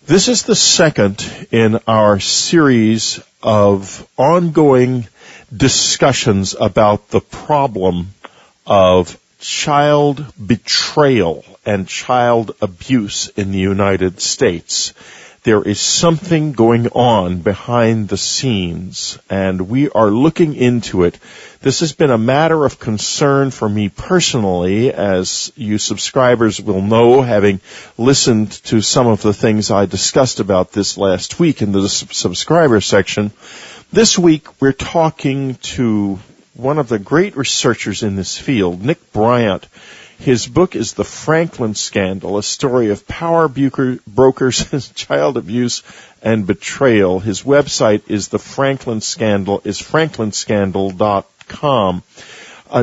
This is the second in our series of ongoing discussions about the problem of child betrayal and child abuse in the United States. There is something going on behind the scenes, and we are looking into it. This has been a matter of concern for me personally, as you subscribers will know, having listened to some of the things I discussed about this last week in the subscriber section. This week, we're talking to one of the great researchers in this field, Nick Bryant. His book is The Franklin Scandal, a story of power brokers, child abuse, and betrayal. His website is franklinscandal.com.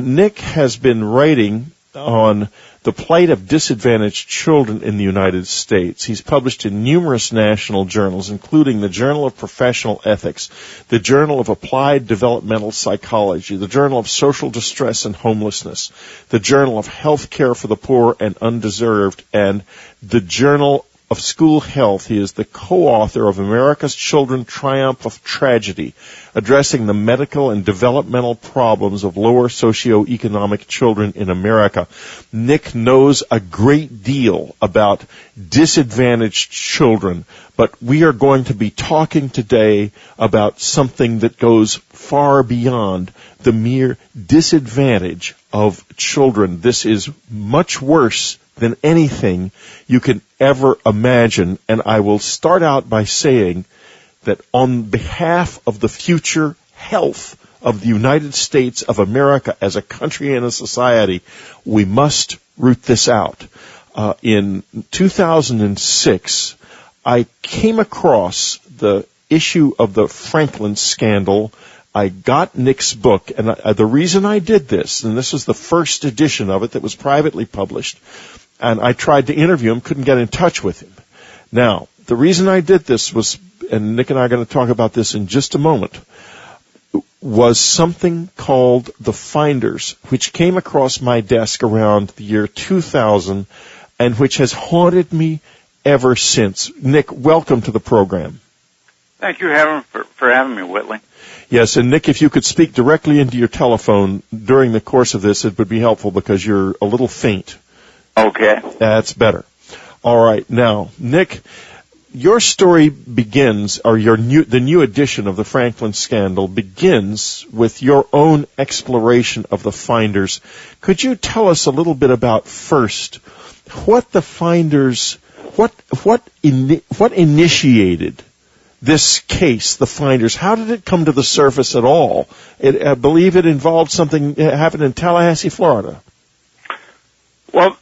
Nick has been writing on the plight of disadvantaged children in the United States. He's published in numerous national journals, including the Journal of Professional Ethics, the Journal of Applied Developmental Psychology, the Journal of Social Distress and Homelessness, the Journal of Health Care for the Poor and Undeserved, and the Journal of School Health. He is the co-author of America's Children Triumph of Tragedy, addressing the medical and developmental problems of lower socioeconomic children in America. Nick knows a great deal about disadvantaged children, but we are going to be talking today about something that goes far beyond the mere disadvantage of children. This is much worse than anything you can ever imagine. And I will start out by saying that on behalf of the future health of the United States of America as a country and a society, we must root this out. In 2006, I came across the issue of the Franklin Scandal. I got Nick's book, and the reason I did this, and this was the first edition of it that was privately published, and I tried to interview him, couldn't get in touch with him. Now, the reason I did this was, and Nick and I are going to talk about this in just a moment, was something called the Finders, which came across my desk around the year 2000, and which has haunted me ever since. Nick, welcome to the program. Thank you for having me, Whitley. Yes, and Nick, if you could speak directly into your telephone during the course of this, it would be helpful because you're a little faint. Okay. That's better. All right. Now, Nick, your story begins, or the new edition of the Franklin Scandal begins with your own exploration of the Finders. Could you tell us a little bit about first what the Finders, what initiated this case, the Finders? How did it come to the surface at all? I believe it involved something that happened in Tallahassee, Florida. Well,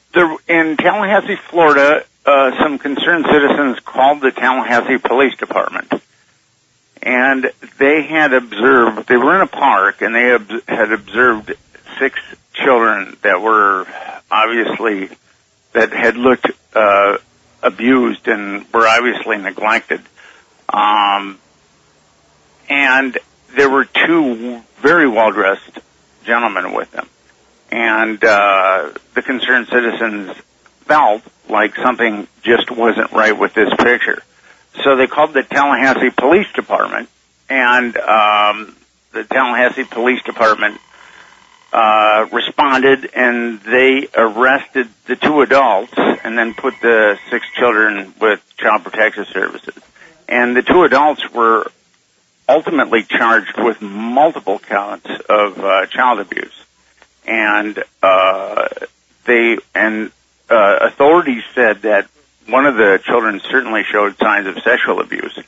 in Tallahassee, Florida, some concerned citizens called the Tallahassee Police Department. And they had observed, they were in a park, and they had observed 6 children that were obviously, that had looked abused and were obviously neglected. And there were 2 very well-dressed gentlemen with them. And the concerned citizens felt like something just wasn't right with this picture. So they called the Tallahassee Police Department, and the Tallahassee Police Department responded, and they arrested the 2 adults and then put the 6 children with Child Protective Services. And the 2 adults were ultimately charged with multiple counts of child abuse. And authorities said that one of the children certainly showed signs of sexual abuse.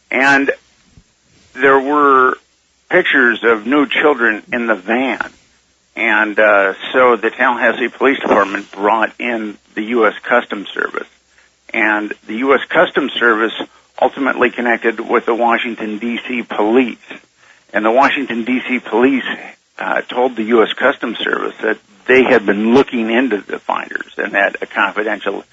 And there were pictures of nude children in the van. And so the Tallahassee Police Department brought in the U.S. Customs Service. And the U.S. Customs Service ultimately connected with the Washington, D.C. police. And the Washington, D.C. police told the U.S. Customs Service that they had been looking into the Finders and that a confidential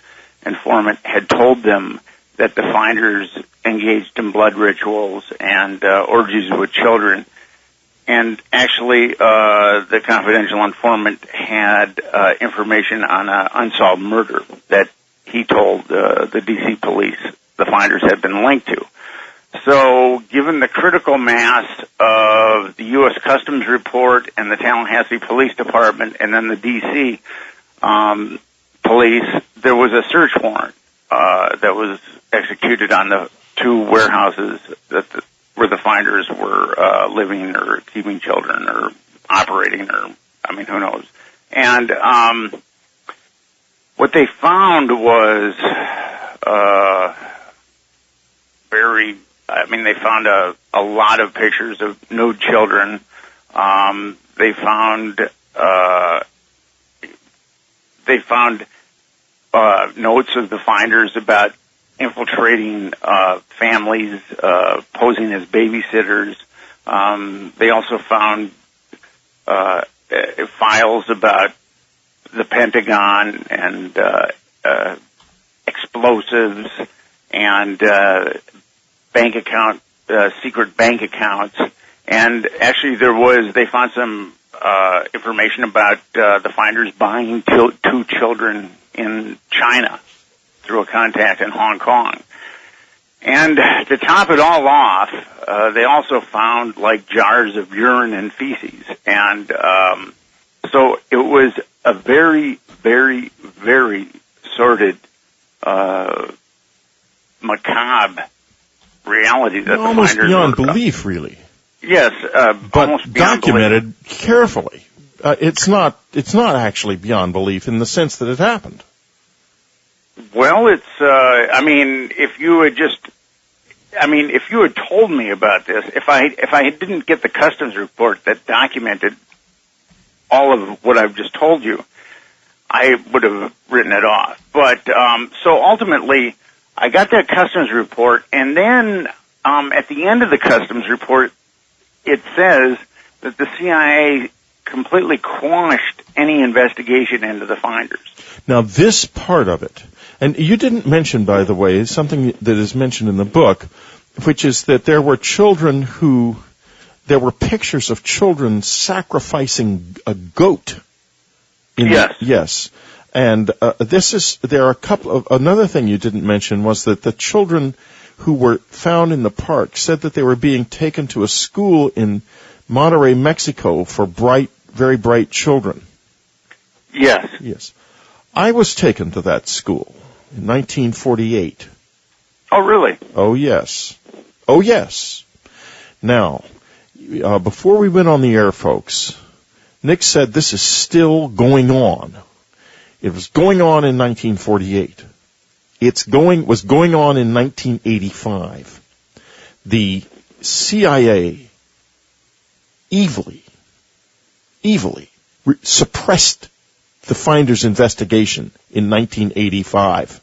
informant had told them that the Finders engaged in blood rituals and orgies with children. And actually, the confidential informant had information on an unsolved murder that he told the D.C. police the finders had been linked to. So, given the critical mass of the U.S. Customs report and the Tallahassee Police Department and then the D.C. Police, there was a search warrant that was executed on the two warehouses where the finders were living or keeping children or operating, or, I mean, who knows. And what they found was they found a lot of pictures of nude children. They found notes of the finders about infiltrating families, posing as babysitters. They also found files about the Pentagon and explosives and secret bank accounts. And actually they found some information about the finders buying two children in China through a contact in Hong Kong. And to top it all off, they also found like jars of urine and feces. And so it was a very, very, very sordid, macabre reality that almost the finders beyond belief, really. Yes, but almost beyond documented belief. Carefully. It's not actually beyond belief in the sense that it happened. Well, it's. If you had told me about this, if I didn't get the customs report that documented all of what I've just told you, I would have written it off. But so ultimately, I got that customs report, and then at the end of the customs report, it says that the CIA completely quashed any investigation into the finders. Now, this part of it, and you didn't mention, by the way, something that is mentioned in the book, which is that there were pictures of children sacrificing a goat. Yes. And another thing you didn't mention was that the children who were found in the park said that they were being taken to a school in Monterrey, Mexico for very bright children. Yes. I was taken to that school in 1948. Oh, really? Oh, yes. Now, before we went on the air, folks, Nick said this is still going on. It was going on in 1948. Was going on in 1985. The CIA evilly suppressed the finders' investigation in 1985.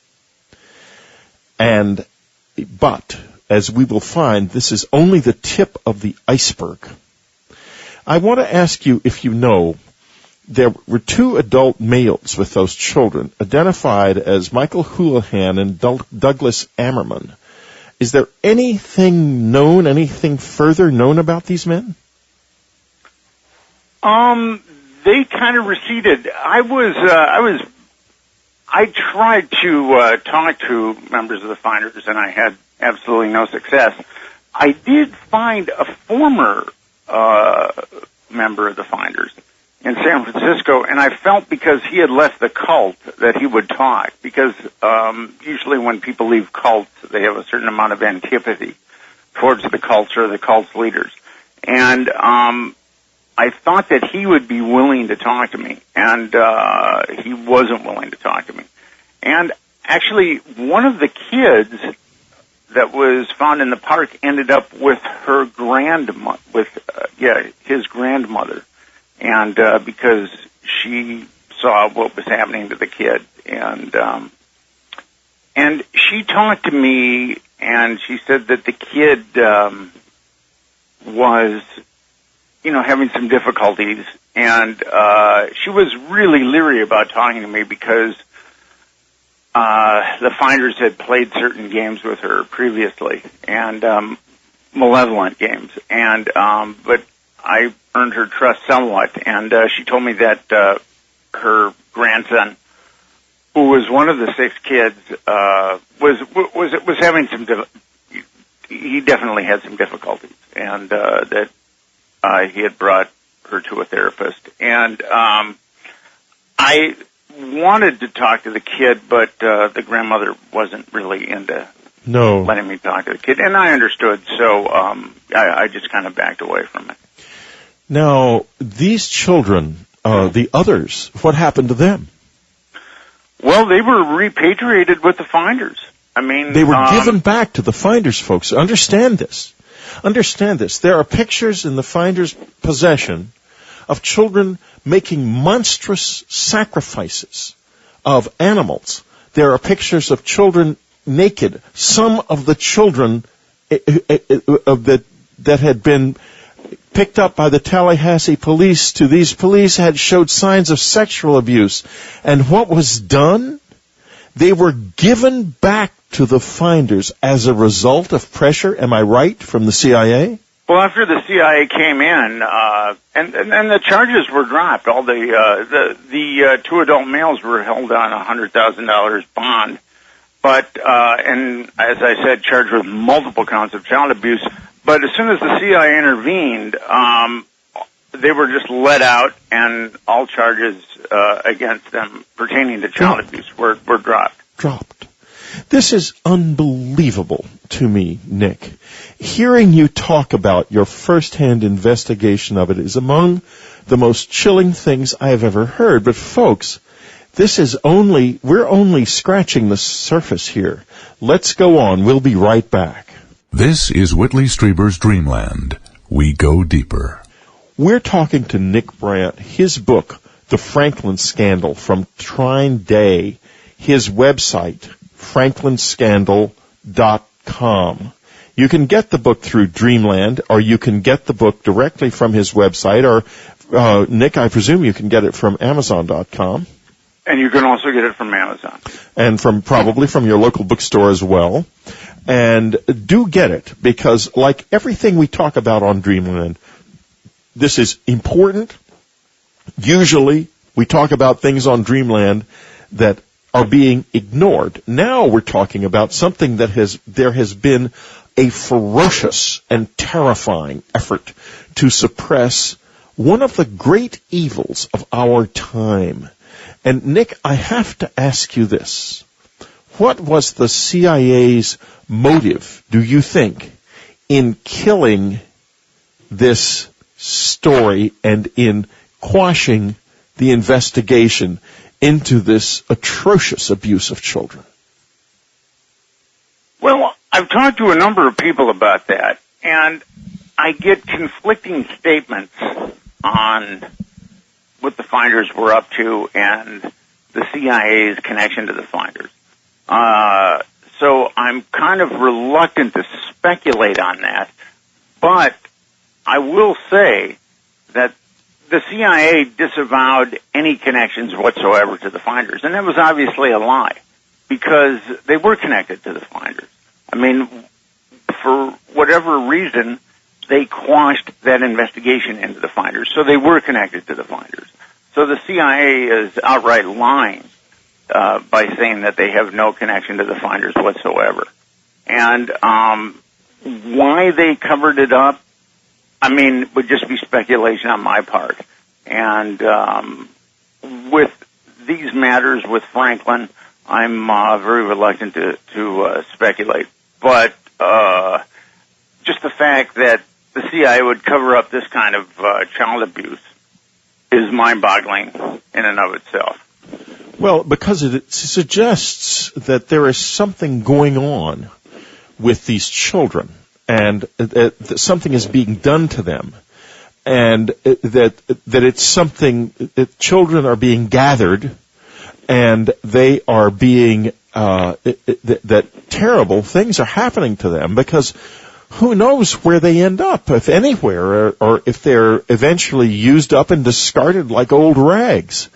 But, as we will find, this is only the tip of the iceberg. I want to ask you if you know, there were two adult males with those children, identified as Michael Houlihan and Douglas Ammerman. Is there anything further known about these men? They kind of receded. I tried to talk to members of the finders, and I had absolutely no success. I did find a former member of the finders in San Francisco, and I felt because he had left the cult that he would talk, because usually when people leave cults, they have a certain amount of antipathy towards the cults or the cult's leaders. And I thought that he would be willing to talk to me, and he wasn't willing to talk to me. And actually, one of the kids that was found in the park ended up with her his grandmother, and because she saw what was happening to the kid, and she talked to me, and she said that the kid was, having some difficulties, and she was really leery about talking to me because the finders had played certain games with her previously, and malevolent games, and but I earned her trust somewhat, and she told me that her grandson who was one of the 6 kids, was having some. He definitely had some difficulties, and that he had brought her to a therapist. And I wanted to talk to the kid, but the grandmother wasn't really into letting me talk to the kid, and I understood, so I just kind of backed away from it. Now, these children, the others, what happened to them? Well, they were repatriated with the finders. I mean, they were given back to the finders, folks. Understand this. Understand this. There are pictures in the finders' possession of children making monstrous sacrifices of animals. There are pictures of children naked. Some of the children that had been picked up by the Tallahassee police to these police had showed signs of sexual abuse. And what was done? They were given back to the finders as a result of pressure, am I right, from the CIA? Well, after the CIA came in, and the charges were dropped, all the 2 adult males were held on $100,000 bond, but and as I said, charged with multiple counts of child abuse. But as soon as the CIA intervened, they were just let out, and all charges against them pertaining to child abuse were dropped. This is unbelievable to me, Nick. Hearing you talk about your first-hand investigation of it is among the most chilling things I have ever heard. But folks, we're only scratching the surface here. Let's go on. We'll be right back. This is Whitley Strieber's Dreamland. We go deeper. We're talking to Nick Bryant. His book, The Franklin Scandal, from Trine Day. His website, franklinscandal.com. You can get the book through Dreamland, or you can get the book directly from his website, or, Nick, I presume you can get it from Amazon.com. And you can also get it from Amazon. And probably from your local bookstore as well. And do get it, because like everything we talk about on Dreamland, this is important. Usually we talk about things on Dreamland that are being ignored. Now we're talking about something that there has been a ferocious and terrifying effort to suppress one of the great evils of our time. And Nick, I have to ask you this. What was the CIA's motive, do you think, in killing this story and in quashing the investigation into this atrocious abuse of children? Well, I've talked to a number of people about that, and I get conflicting statements on what the finders were up to and the CIA's connection to the finders. So I'm kind of reluctant to speculate on that, but I will say that the CIA disavowed any connections whatsoever to the finders, and that was obviously a lie, because they were connected to the finders. I mean, for whatever reason, they quashed that investigation into the finders, so they were connected to the finders. So the CIA is outright lying by saying that they have no connection to the finders whatsoever. And why they covered it up, I mean, would just be speculation on my part. And with these matters with Franklin, I'm very reluctant to speculate. But just the fact that the CIA would cover up this kind of child abuse is mind-boggling in and of itself. Well, because it suggests that there is something going on with these children, and that something is being done to them, and that it's something that children are being gathered, and they are being that terrible things are happening to them, because who knows where they end up, if anywhere, or if they're eventually used up and discarded like old rags.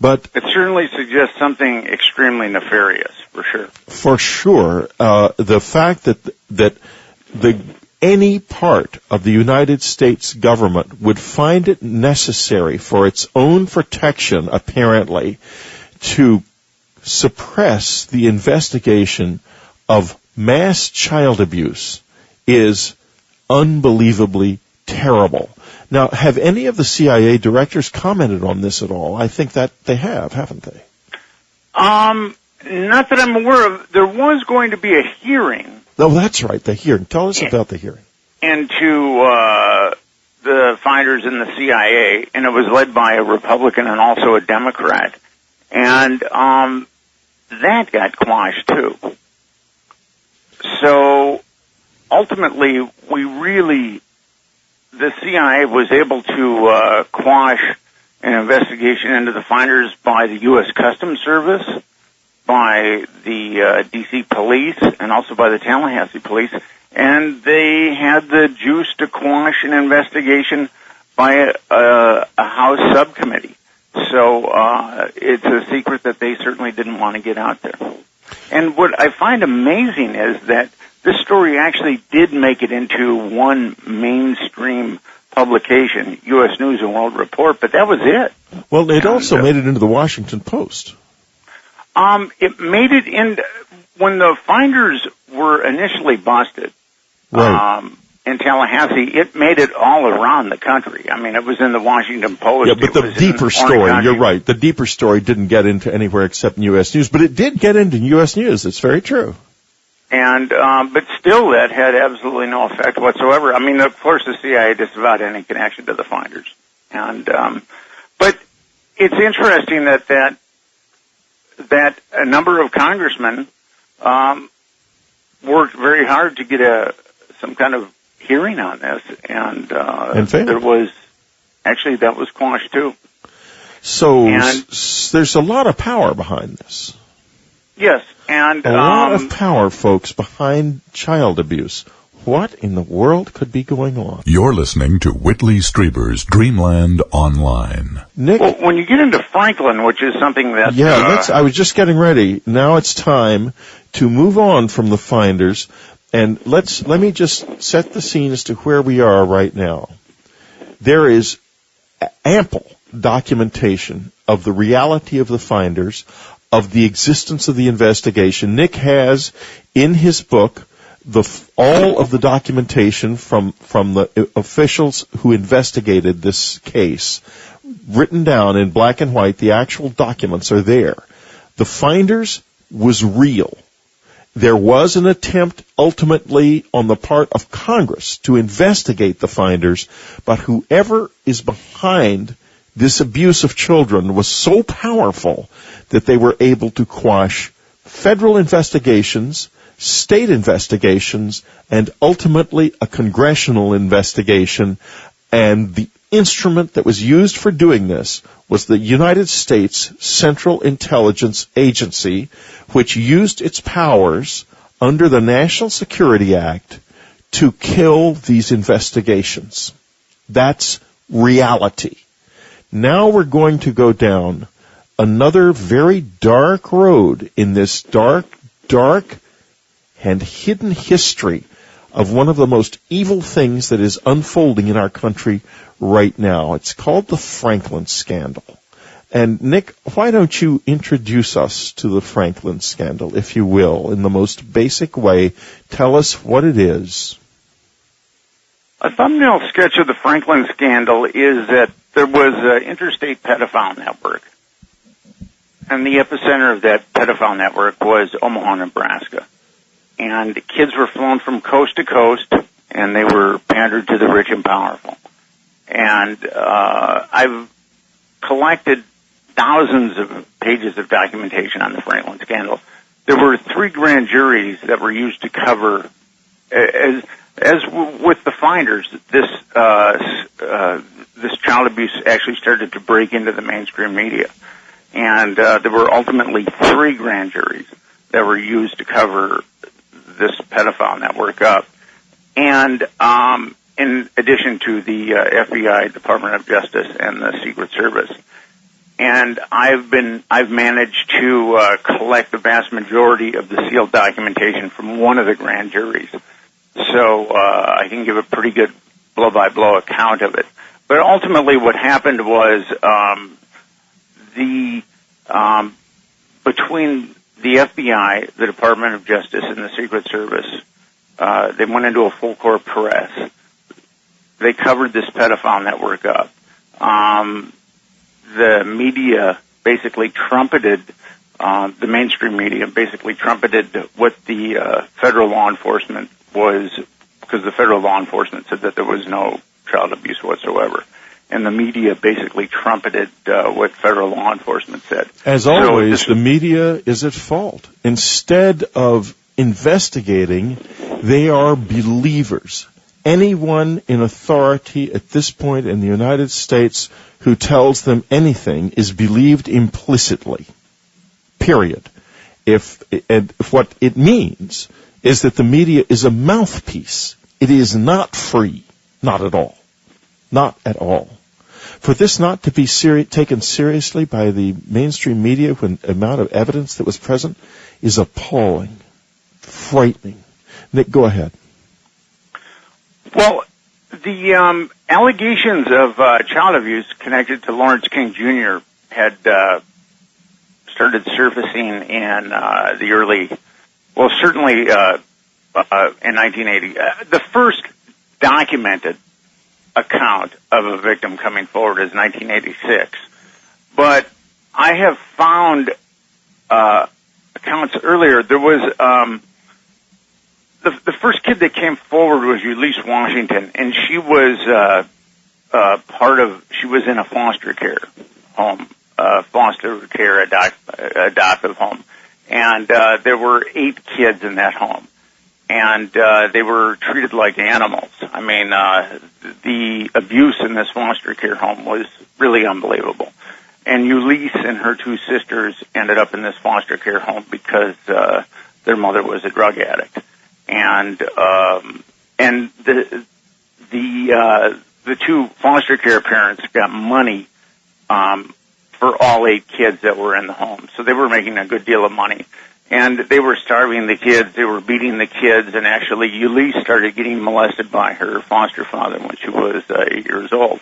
But it certainly suggests something extremely nefarious, for sure. For sure, the fact that any part of the United States government would find it necessary for its own protection, apparently, to suppress the investigation of mass child abuse is unbelievably terrible. Now, have any of the CIA directors commented on this at all? I think that they have, haven't they? Not that I'm aware of. There was going to be a hearing. Oh, that's right, the hearing. Tell us about the hearing. Into the finders in the CIA, and it was led by a Republican and also a Democrat. And that got quashed, too. So, ultimately, the CIA was able to quash an investigation into the finders by the U.S. Customs Service, by the D.C. police, and also by the Tallahassee police. And they had the juice to quash an investigation by a House subcommittee. So it's a secret that they certainly didn't want to get out there. And what I find amazing is that this story actually did make it into one mainstream publication, U.S. News and World Report, but that was it. Well, it also made it into the Washington Post. It made it in when the finders were initially busted. Right. In Tallahassee, it made it all around the country. I mean, it was in the Washington Post. Yeah, but the deeper story, you're right, the deeper story didn't get into anywhere except in U.S. News, but it did get into U.S. News. It's very true. And, but still that had absolutely no effect whatsoever. I mean, of course the CIA disavowed any connection to the finders. And, but it's interesting that a number of congressmen, worked very hard to get some kind of hearing on this, and there was actually that was quashed too. So there's a lot of power behind this. Yes, and a lot of power, folks, behind child abuse. What in the world could be going on? You're listening to Whitley Strieber's Dreamland Online. Nick, well, when you get into Franklin, which is something that I was just getting ready. Now it's time to move on from the finders. And let me just set the scene as to where we are right now. There is ample documentation of the reality of the finders, of the existence of the investigation. Nick has in his book all of the documentation from the officials who investigated this case, written down in black and white. The actual documents are there. The finders was real. There was an attempt ultimately on the part of Congress to investigate the finders, but whoever is behind this abuse of children was so powerful that they were able to quash federal investigations, state investigations, and ultimately a congressional investigation. And the instrument that was used for doing this was the United States Central Intelligence Agency, which used its powers under the National Security Act to kill these investigations. That's reality. Now we're going to go down another very dark road in this dark and hidden history of one of the most evil things that is unfolding in our country right now. It's called the Franklin Scandal. And Nick, why don't you introduce us to the Franklin Scandal, if you will, in the most basic way. Tell us what it is. A thumbnail sketch of the Franklin Scandal is that there was an interstate pedophile network. And the epicenter of that pedophile network was Omaha, Nebraska. And kids were flown from coast to coast, and they were pandered to the rich and powerful. And I've collected thousands of pages of documentation on the Franklin Scandal. There were 3 grand juries that were used to cover, as with the finders, this child abuse actually started to break into the mainstream media. And there were ultimately 3 grand juries that were used to cover this pedophile network up. And in addition to the FBI, Department of Justice, and the Secret Service. And I've managed to collect the vast majority of the sealed documentation from one of the grand juries. So I can give a pretty good blow-by-blow account of it. But ultimately what happened was the between the FBI, the Department of Justice, and the Secret Service, they went into a full-court press. They covered this pedophile network up. The media basically trumpeted, the mainstream media basically trumpeted what the federal law enforcement was, because the federal law enforcement said that there was no child abuse whatsoever. And the media basically trumpeted what federal law enforcement said. As always, the media is at fault. Instead of investigating, they are believers. Anyone in authority at this point in the United States who tells them anything is believed implicitly. Period. If what it means is that the media is a mouthpiece. It is not free. Not at all. Not at all. For this not to be taken seriously by the mainstream media when the amount of evidence that was present is appalling, frightening. Nick, go ahead. Well, the allegations of child abuse connected to Lawrence King Jr. had started surfacing in the early, well, certainly in 1980. The first documented account of a victim coming forward is 1986. But I have found accounts earlier. There was the first kid that came forward was Ulysses Washington, and she was she was in a foster care home, adoptive home, and there were 8 kids in that home. And they were treated like animals. I mean, the abuse in this foster care home was really unbelievable. And Ulysses and her 2 sisters ended up in this foster care home because their mother was a drug addict. And the 2 foster care parents got money for all 8 kids that were in the home. So they were making a good deal of money. And they were starving the kids, they were beating the kids, and actually Ulysses started getting molested by her foster father when she was 8 years old.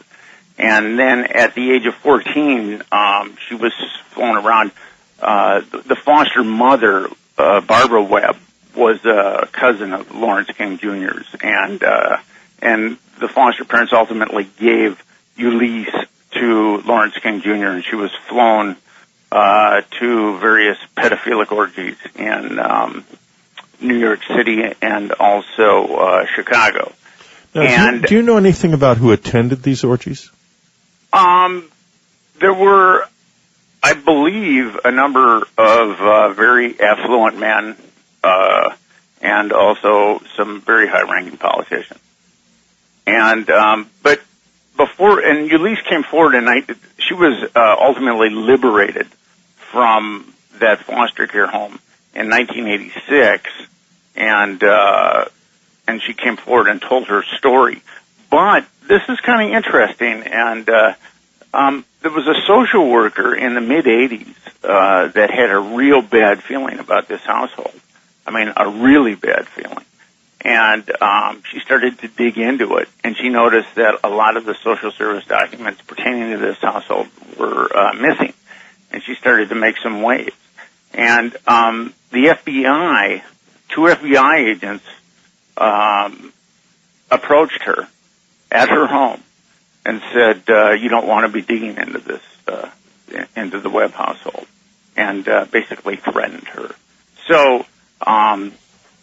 And then at the age of 14, she was flown around. The foster mother, Barbara Webb, was a cousin of Lawrence King Jr.'s, and the foster parents ultimately gave Ulysses to Lawrence King Jr., and she was flown to various pedophilic orgies in New York City and also Chicago. Now, do you know anything about who attended these orgies? There were, I believe, a number of very affluent men and also some very high-ranking politicians. And but before, and Ulysses came forward, and she was ultimately liberated from that foster care home in 1986, and she came forward and told her story. But this is kind of interesting, and there was a social worker in the mid-'80s that had a real bad feeling about this household. I mean, a really bad feeling. And she started to dig into it, and she noticed that a lot of the social service documents pertaining to this household were missing. And she started to make some waves. And the FBI, 2 FBI agents, approached her at her home and said, you don't want to be digging into this, into the Webb household, and basically threatened her. So the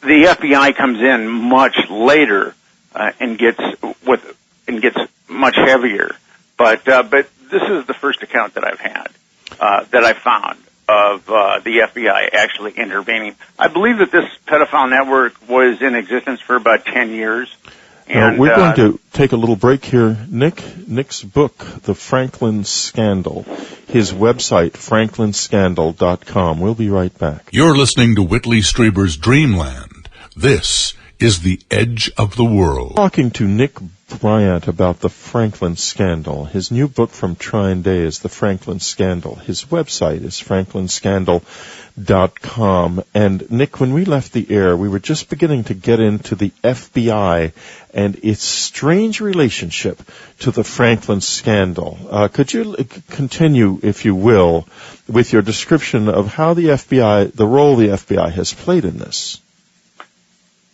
FBI comes in much later and gets much heavier. But this is the first account that I've had that I found of the FBI actually intervening. I believe that this pedophile network was in existence for about 10 years. And we're going to take a little break here. Nick's book, The Franklin Scandal, his website, franklinscandal.com. We'll be right back. You're listening to Whitley Strieber's Dreamland. This is The Edge of the World. Talking to Nick Bryant about the Franklin scandal. His new book from Trine Day is The Franklin Scandal. His website is franklinscandal.com. And Nick, when we left the air, we were just beginning to get into the FBI and its strange relationship to the Franklin scandal. Could you continue, if you will, with your description of how the role the FBI has played in this?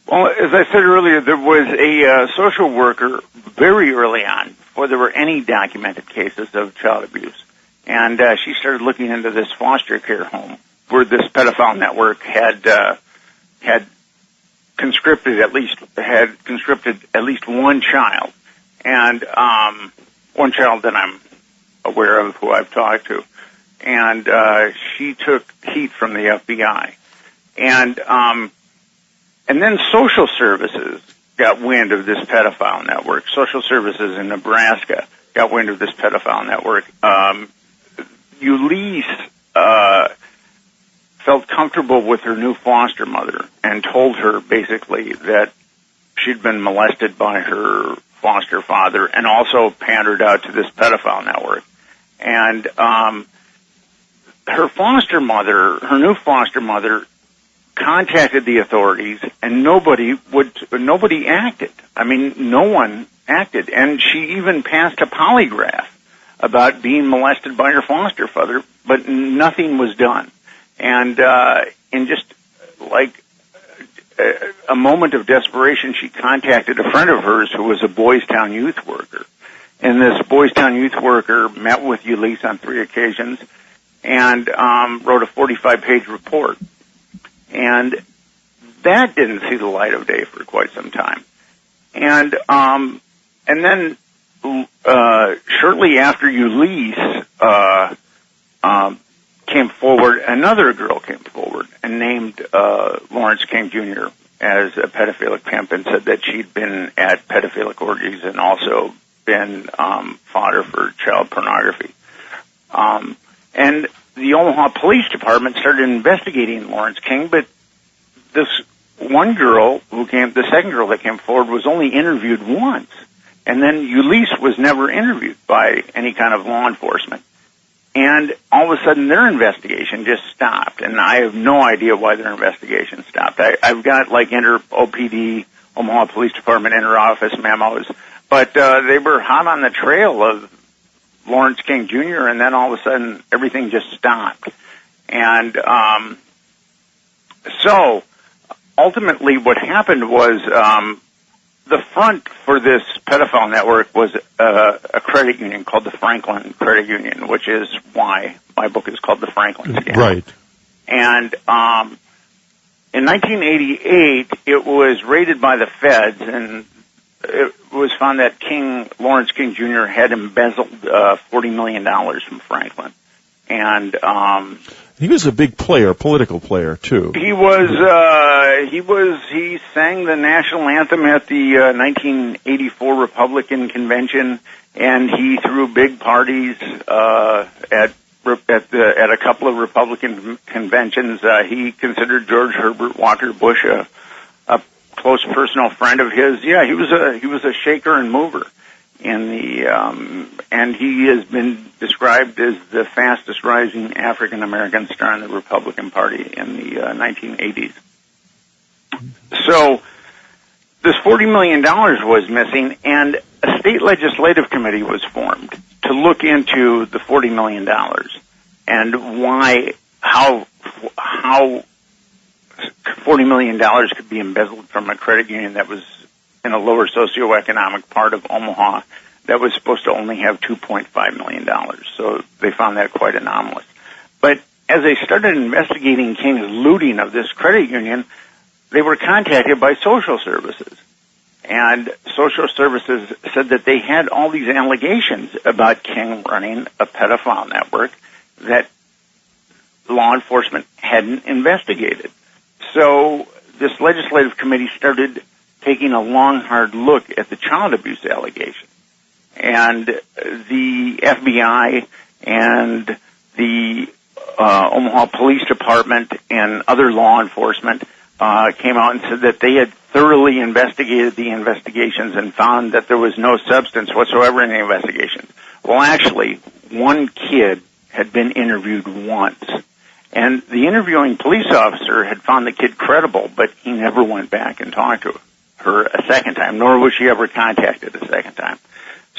Well, as I said earlier, there was a social worker very early on, before there were any documented cases of child abuse, and she started looking into this foster care home where this pedophile network had conscripted at least one child, and one child that I'm aware of who I've talked to, and she took heat from the FBI, and then social services got wind of this pedophile network. Social services in Nebraska got wind of this pedophile network. Ulysses felt comfortable with her new foster mother and told her basically that she'd been molested by her foster father and also pandered out to this pedophile network. And her new foster mother, contacted the authorities, and nobody acted. I mean, no one acted, and she even passed a polygraph about being molested by her foster father, but nothing was done. And in just like a moment of desperation, she contacted a friend of hers who was a Boys Town youth worker, and this Boys Town youth worker met with Ulysses on 3 occasions and wrote a 45-page report. And that didn't see the light of day for quite some time. And then shortly after Ulysses came forward, another girl came forward and named Lawrence King Jr. as a pedophilic pimp and said that she'd been at pedophilic orgies and also been fodder for child pornography. And the Omaha Police Department started investigating Lawrence King, but this one girl the second girl that came forward was only interviewed once. And then Ulysses was never interviewed by any kind of law enforcement. And all of a sudden their investigation just stopped. And I have no idea why their investigation stopped. I've got like OPD, Omaha Police Department inter-office memos, but they were hot on the trail of Lawrence King Jr., and then all of a sudden everything just stopped. And so ultimately what happened was the front for this pedophile network was a credit union called the Franklin Credit Union, which is why my book is called The Franklin Scandal. Right. And in 1988, it was raided by the feds, and it was found that Lawrence King Jr. had embezzled $40 million from Franklin. And he was a big player, political player too. He sang the national anthem at the 1984 Republican convention, and he threw big parties at a couple of Republican conventions. He considered George Herbert Walker Bush a close personal friend of his. Yeah, he was a shaker and mover in the and he has been described as the fastest rising African American star in the Republican Party in the 1980s. So this $40 million was missing, and a state legislative committee was formed to look into the $40 million and how $40 million could be embezzled from a credit union that was in a lower socioeconomic part of Omaha that was supposed to only have $2.5 million. So they found that quite anomalous. But as they started investigating King's looting of this credit union, they were contacted by social services. And social services said that they had all these allegations about King running a pedophile network that law enforcement hadn't investigated. So this legislative committee started taking a long, hard look at the child abuse allegation. And the FBI and the Omaha Police Department and other law enforcement came out and said that they had thoroughly investigated the investigations and found that there was no substance whatsoever in the investigations. Well, actually, one kid had been interviewed once, and the interviewing police officer had found the kid credible, but he never went back and talked to her a second time, nor was she ever contacted a second time.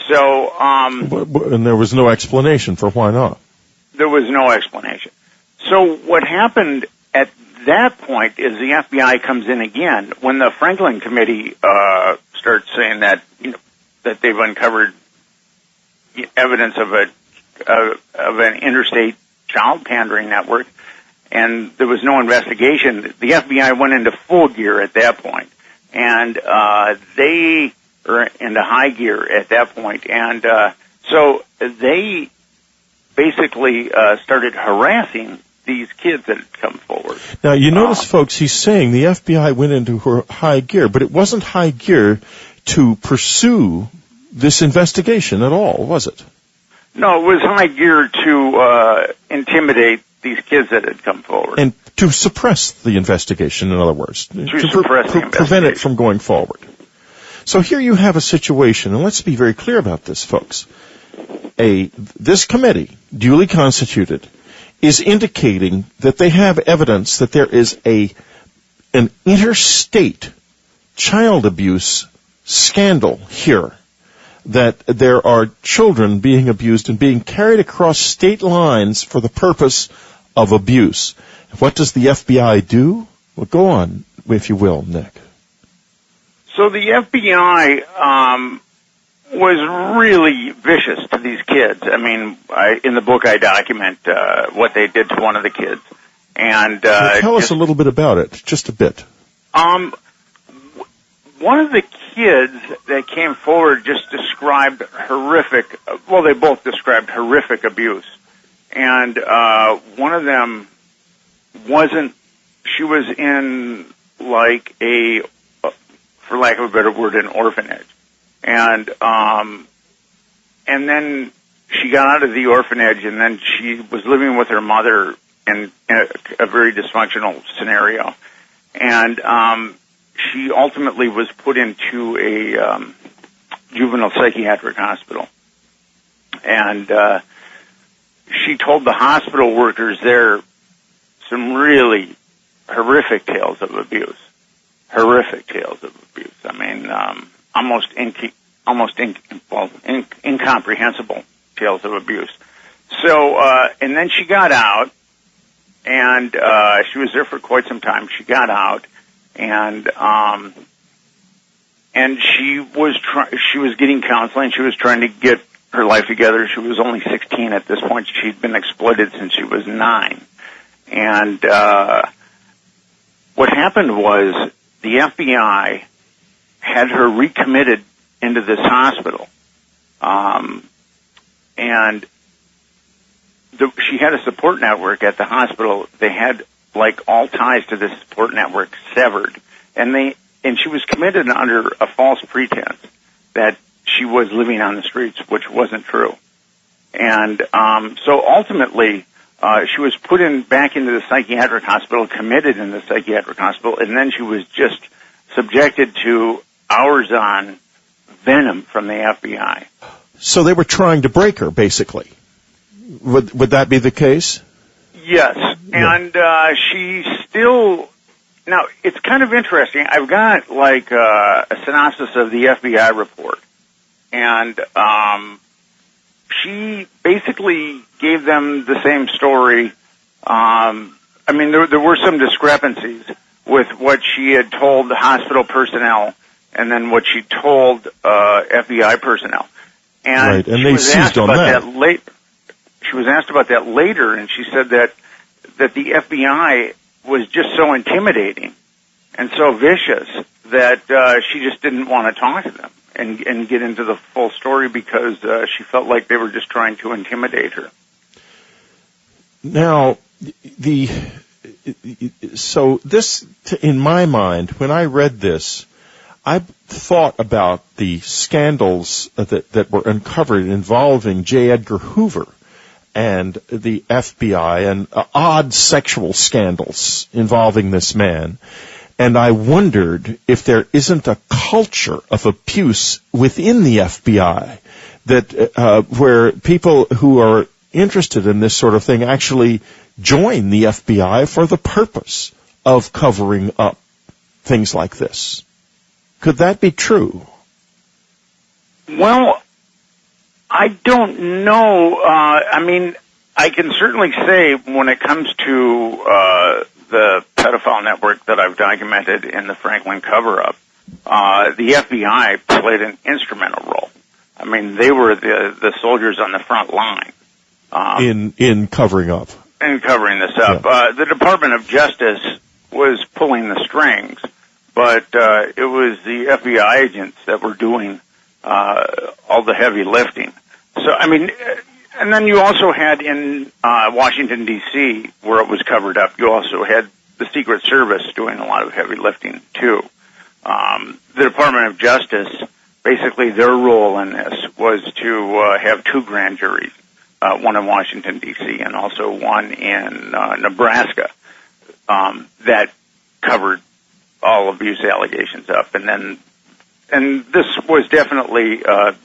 So, and there was no explanation for why not. There was no explanation. So what happened at that point is the FBI comes in again when the Franklin Committee starts saying that that they've uncovered evidence of an interstate child pandering network, and there was no investigation. The FBI went into full gear at that point, and they were into high gear at that point, and so they basically started harassing these kids that had come forward. Now, you notice, folks, he's saying the FBI went into her high gear, but it wasn't high gear to pursue this investigation at all, was it? No, it was high gear to intimidate these kids that had come forward. And to suppress the investigation, in other words. To suppress the investigation. Prevent it from going forward. So here you have a situation, and let's be very clear about this, folks. This committee, duly constituted, is indicating that they have evidence that there is an interstate child abuse scandal here, that there are children being abused and being carried across state lines for the purpose of abuse. What does the FBI do? Well, go on, if you will, Nick. So the FBI was really vicious to these kids. I mean, in the book I document what they did to one of the kids. And tell us a little bit about it, just a bit. One of the kids that came forward just described horrific, well, they both described horrific abuse. And one of them she was in like for lack of a better word, an orphanage. And then she got out of the orphanage, and then she was living with her mother in a very dysfunctional scenario. And she ultimately was put into a juvenile psychiatric hospital. And she told the hospital workers there some really horrific tales of abuse. Horrific tales of abuse. I mean, almost incomprehensible tales of abuse. So, and then she got out, and she was there for quite some time. She got out, and she was getting counseling. She was trying to get her life together. She was only 16 at this point. She'd been exploited since she was 9. And what happened was the FBI had her recommitted into this hospital, and she had a support network at the hospital. They had like all ties to this support network severed, and she was committed under a false pretense that she was living on the streets, which wasn't true. And so ultimately, she was put back into the psychiatric hospital, committed in the psychiatric hospital, and then she was just subjected to hours on venom from the FBI. So they were trying to break her, basically. Would that be the case? Yes, and she still. Now it's kind of interesting. I've got like a synopsis of the FBI report, and she basically gave them the same story. I mean, there were some discrepancies with what she had told the hospital personnel and then what she told FBI personnel. And, right, and they seized on that. She was asked about that later, and she said that the FBI was just so intimidating and so vicious that she just didn't want to talk to them and get into the full story because she felt like they were just trying to intimidate her. Now, so this, in my mind, when I read this, I thought about the scandals that were uncovered involving J. Edgar Hoover and the FBI and odd sexual scandals involving this man. And I wondered if there isn't a culture of abuse within the FBI that where people who are interested in this sort of thing actually join the FBI for the purpose of covering up things like this. Could that be true? Well, I don't know. I mean, I can certainly say when it comes to the pedophile network that I've documented in the Franklin cover-up, the FBI played an instrumental role. I mean, they were the soldiers on the front line. In covering up. In covering this up. Yeah. The Department of Justice was pulling the strings, but it was the FBI agents that were doing all the heavy lifting. So, I mean, and then you also had in Washington, D.C., where it was covered up, you also had the Secret Service doing a lot of heavy lifting, too. The Department of Justice, basically their role in this was to have two grand juries, one in Washington, D.C., and also one in Nebraska, that covered all abuse allegations up. And this was definitely, as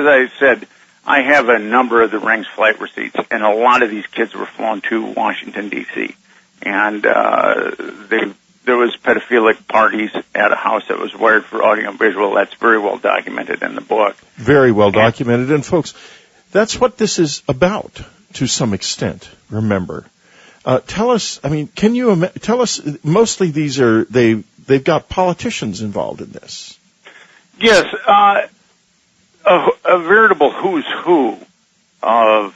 I said, I have a number of the Rings flight receipts, and a lot of these kids were flown to Washington, D.C., and there was pedophilic parties at a house that was wired for audio and visual. That's very well documented in the book. Very well documented. And folks, that's what this is about to some extent, remember. Tell us, I mean, can you tell us, mostly these are, they've got politicians involved in this. Yes, a veritable who's who of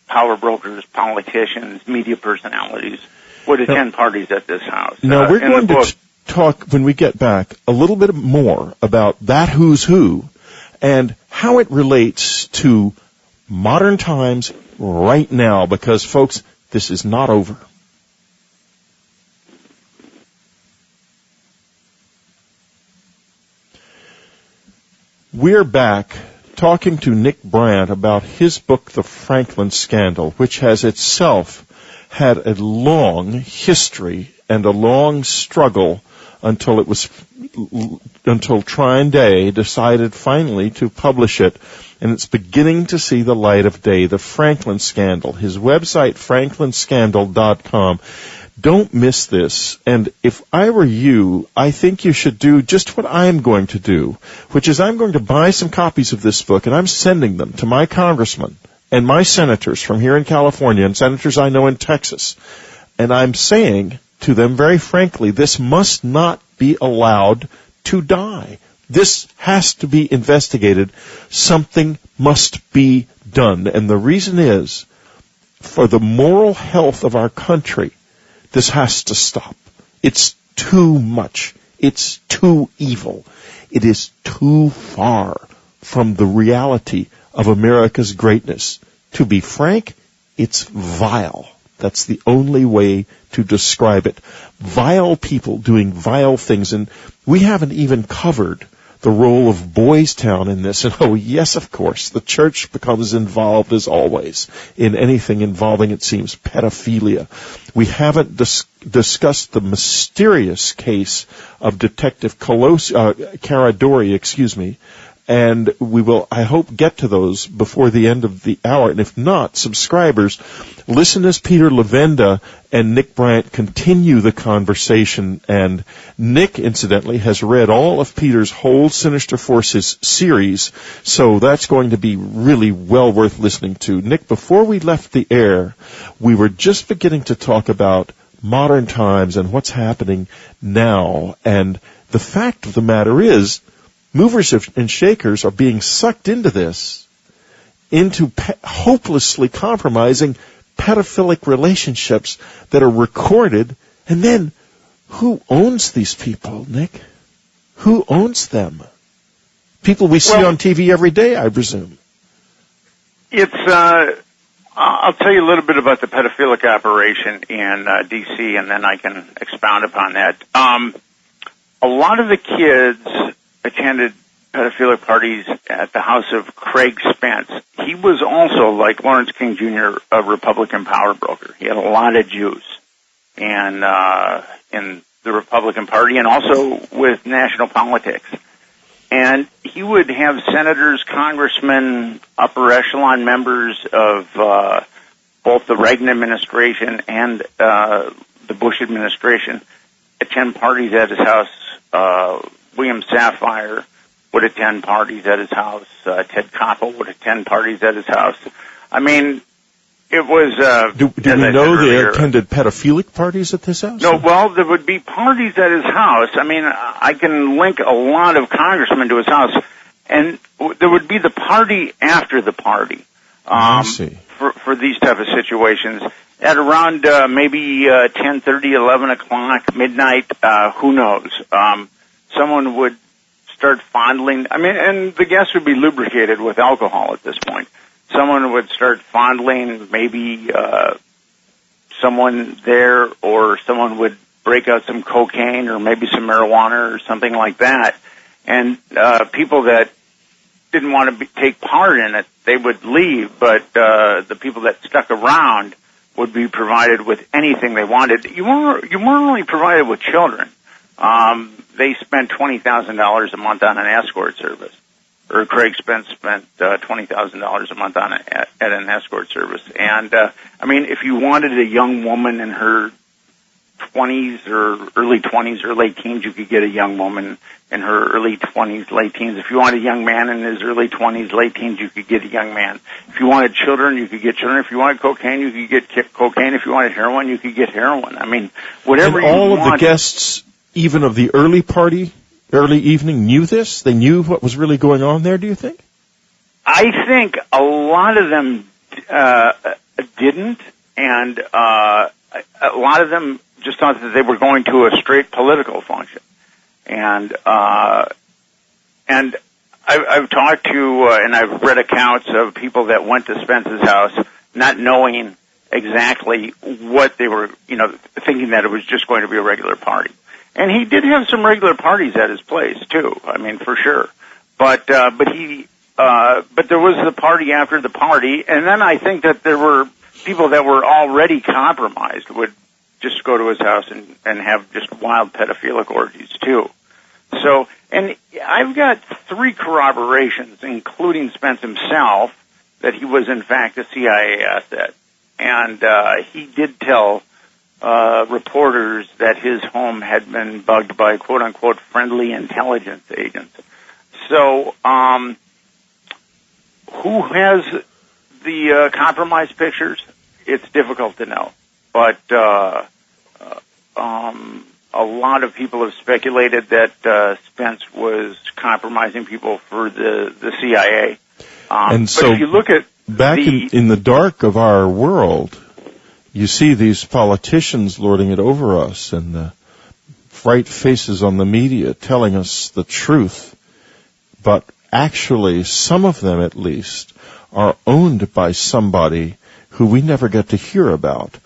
power brokers, politicians, media personalities would attend parties at this house. Now, we're going to talk, when we get back, a little bit more about that who's who and how it relates to modern times right now, because, folks, this is not over. We're back talking to Nick Bryant about his book, The Franklin Scandal, which has itself had a long history and a long struggle until Trine Day decided finally to publish it, and it's beginning to see the light of day. The Franklin Scandal. His website, franklinscandal.com. Don't miss this. And if I were you, I think you should do just what I'm going to do, which is I'm going to buy some copies of this book, and I'm sending them to my congressman and my senators from here in California and senators I know in Texas. And I'm saying to them very frankly, this must not be allowed to die. This has to be investigated. Something must be done. And the reason is, for the moral health of our country, this has to stop. It's too much. It's too evil. It is too far from the reality of America's greatness. To be frank, it's vile. That's the only way to describe it. Vile people doing vile things. And we haven't even covered the role of Boys Town in this. And oh, yes, of course, the church becomes involved, as always, in anything involving, it seems, pedophilia. We haven't discussed the mysterious case of Detective Caridor, and we will, I hope, get to those before the end of the hour. And if not, subscribers, listen as Peter Levenda and Nick Bryant continue the conversation. And Nick, incidentally, has read all of Peter's whole Sinister Forces series, so that's going to be really well worth listening to. Nick, before we left the air, we were just beginning to talk about modern times and what's happening now. And the fact of the matter is, movers and shakers are being sucked into this, into hopelessly compromising pedophilic relationships that are recorded. And then, who owns these people, Nick? Who owns them? People we see on TV every day, I presume. It's, I'll tell you a little bit about the pedophilic operation in D.C., and then I can expound upon that. A lot of the kids attended pedophilic parties at the house of Craig Spence. He was also, like Lawrence King Jr., a Republican power broker. He had a lot of juice. in the Republican Party and also with national politics. And he would have senators, congressmen, upper echelon members of both the Reagan administration and the Bush administration attend parties at his house. William Safire would attend parties at his house. Ted Koppel would attend parties at his house. I mean, it was... Do we know they attended pedophilic parties at this house? No, well, there would be parties at his house. I mean, I can link a lot of congressmen to his house, and there would be the party after the party. I see. For these type of situations. At around maybe 10:30, 11 o'clock, midnight, who knows? Someone would start fondling. I mean, and the guests would be lubricated with alcohol at this point. Someone would start fondling, maybe someone there, or someone would break out some cocaine or maybe some marijuana or something like that. And people that didn't want to take part in it, they would leave, but the people that stuck around would be provided with anything they wanted. You weren't only provided with children. They spent $20,000 a month on an escort service. Or Craig spent $20,000 a month on at an escort service. And I mean, if you wanted a young woman in her 20s or early 20s or late teens, you could get a young woman in her early 20s, late teens. If you wanted a young man in his early 20s, late teens, you could get a young man. If you wanted children, you could get children. If you wanted cocaine, you could get cocaine. If you wanted heroin, you could get heroin. I mean, whatever you want. And all of the guests, even of the early evening, knew this? They knew what was really going on there, do you think? I think a lot of them didn't, and a lot of them just thought that they were going to a straight political function. And I've talked to and I've read accounts of people that went to Spence's house not knowing exactly what they were, thinking that it was just going to be a regular party. And he did have some regular parties at his place too. I mean, for sure. But there was the party after the party, and then I think that there were people that were already compromised would just go to his house and have just wild pedophilic orgies too. So, and I've got 3 corroborations, including Spence himself, that he was in fact a CIA asset. And he did tell reporters that his home had been bugged by quote unquote friendly intelligence agents. So, who has the compromised pictures? It's difficult to know, but a lot of people have speculated that Spence was compromising people for the CIA. And so, but if you look at back in the dark of our world, you see these politicians lording it over us, and the bright faces on the media telling us the truth. But actually, some of them at least are owned by somebody who we never get to hear about,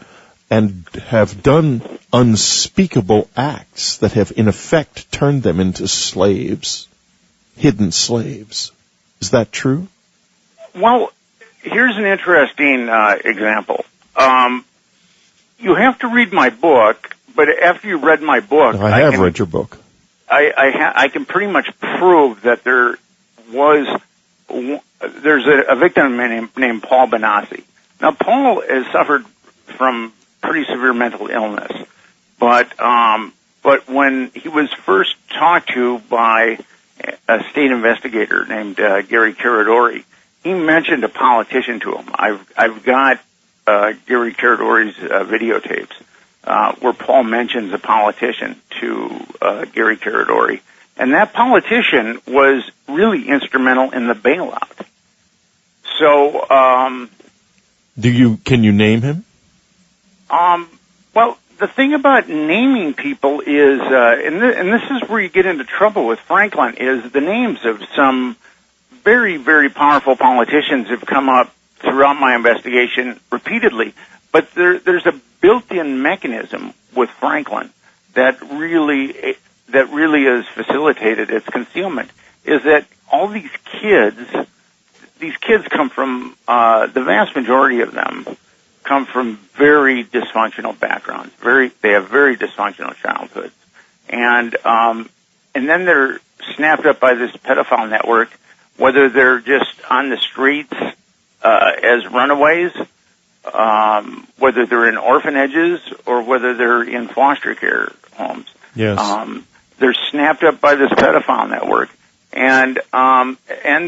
and have done unspeakable acts that have in effect turned them into slaves, hidden slaves. Is that true? Well, here's an interesting example. You have to read my book, but after you read my book... I have read your book. I can pretty much prove that there's a victim named Paul Bonasi. Now, Paul has suffered from pretty severe mental illness, but when he was first talked to by a state investigator named Gary Caridor, he mentioned a politician to him. I've got Gary Caridor's videotapes where Paul mentions a politician to Gary Caridor, and that politician was really instrumental in the bailout. So, can you name him? Well, the thing about naming people is, and this is where you get into trouble with Franklin, is the names of some very, very powerful politicians have come up throughout my investigation repeatedly. But there's a built-in mechanism with Franklin that really has facilitated its concealment, is that all these kids come from, the vast majority of them come from very dysfunctional backgrounds. They have very dysfunctional childhoods, and then they're snapped up by this pedophile network, whether they're just on the streets as runaways, whether they're in orphanages, or whether they're in foster care homes. Yes. They're snapped up by this pedophile network, and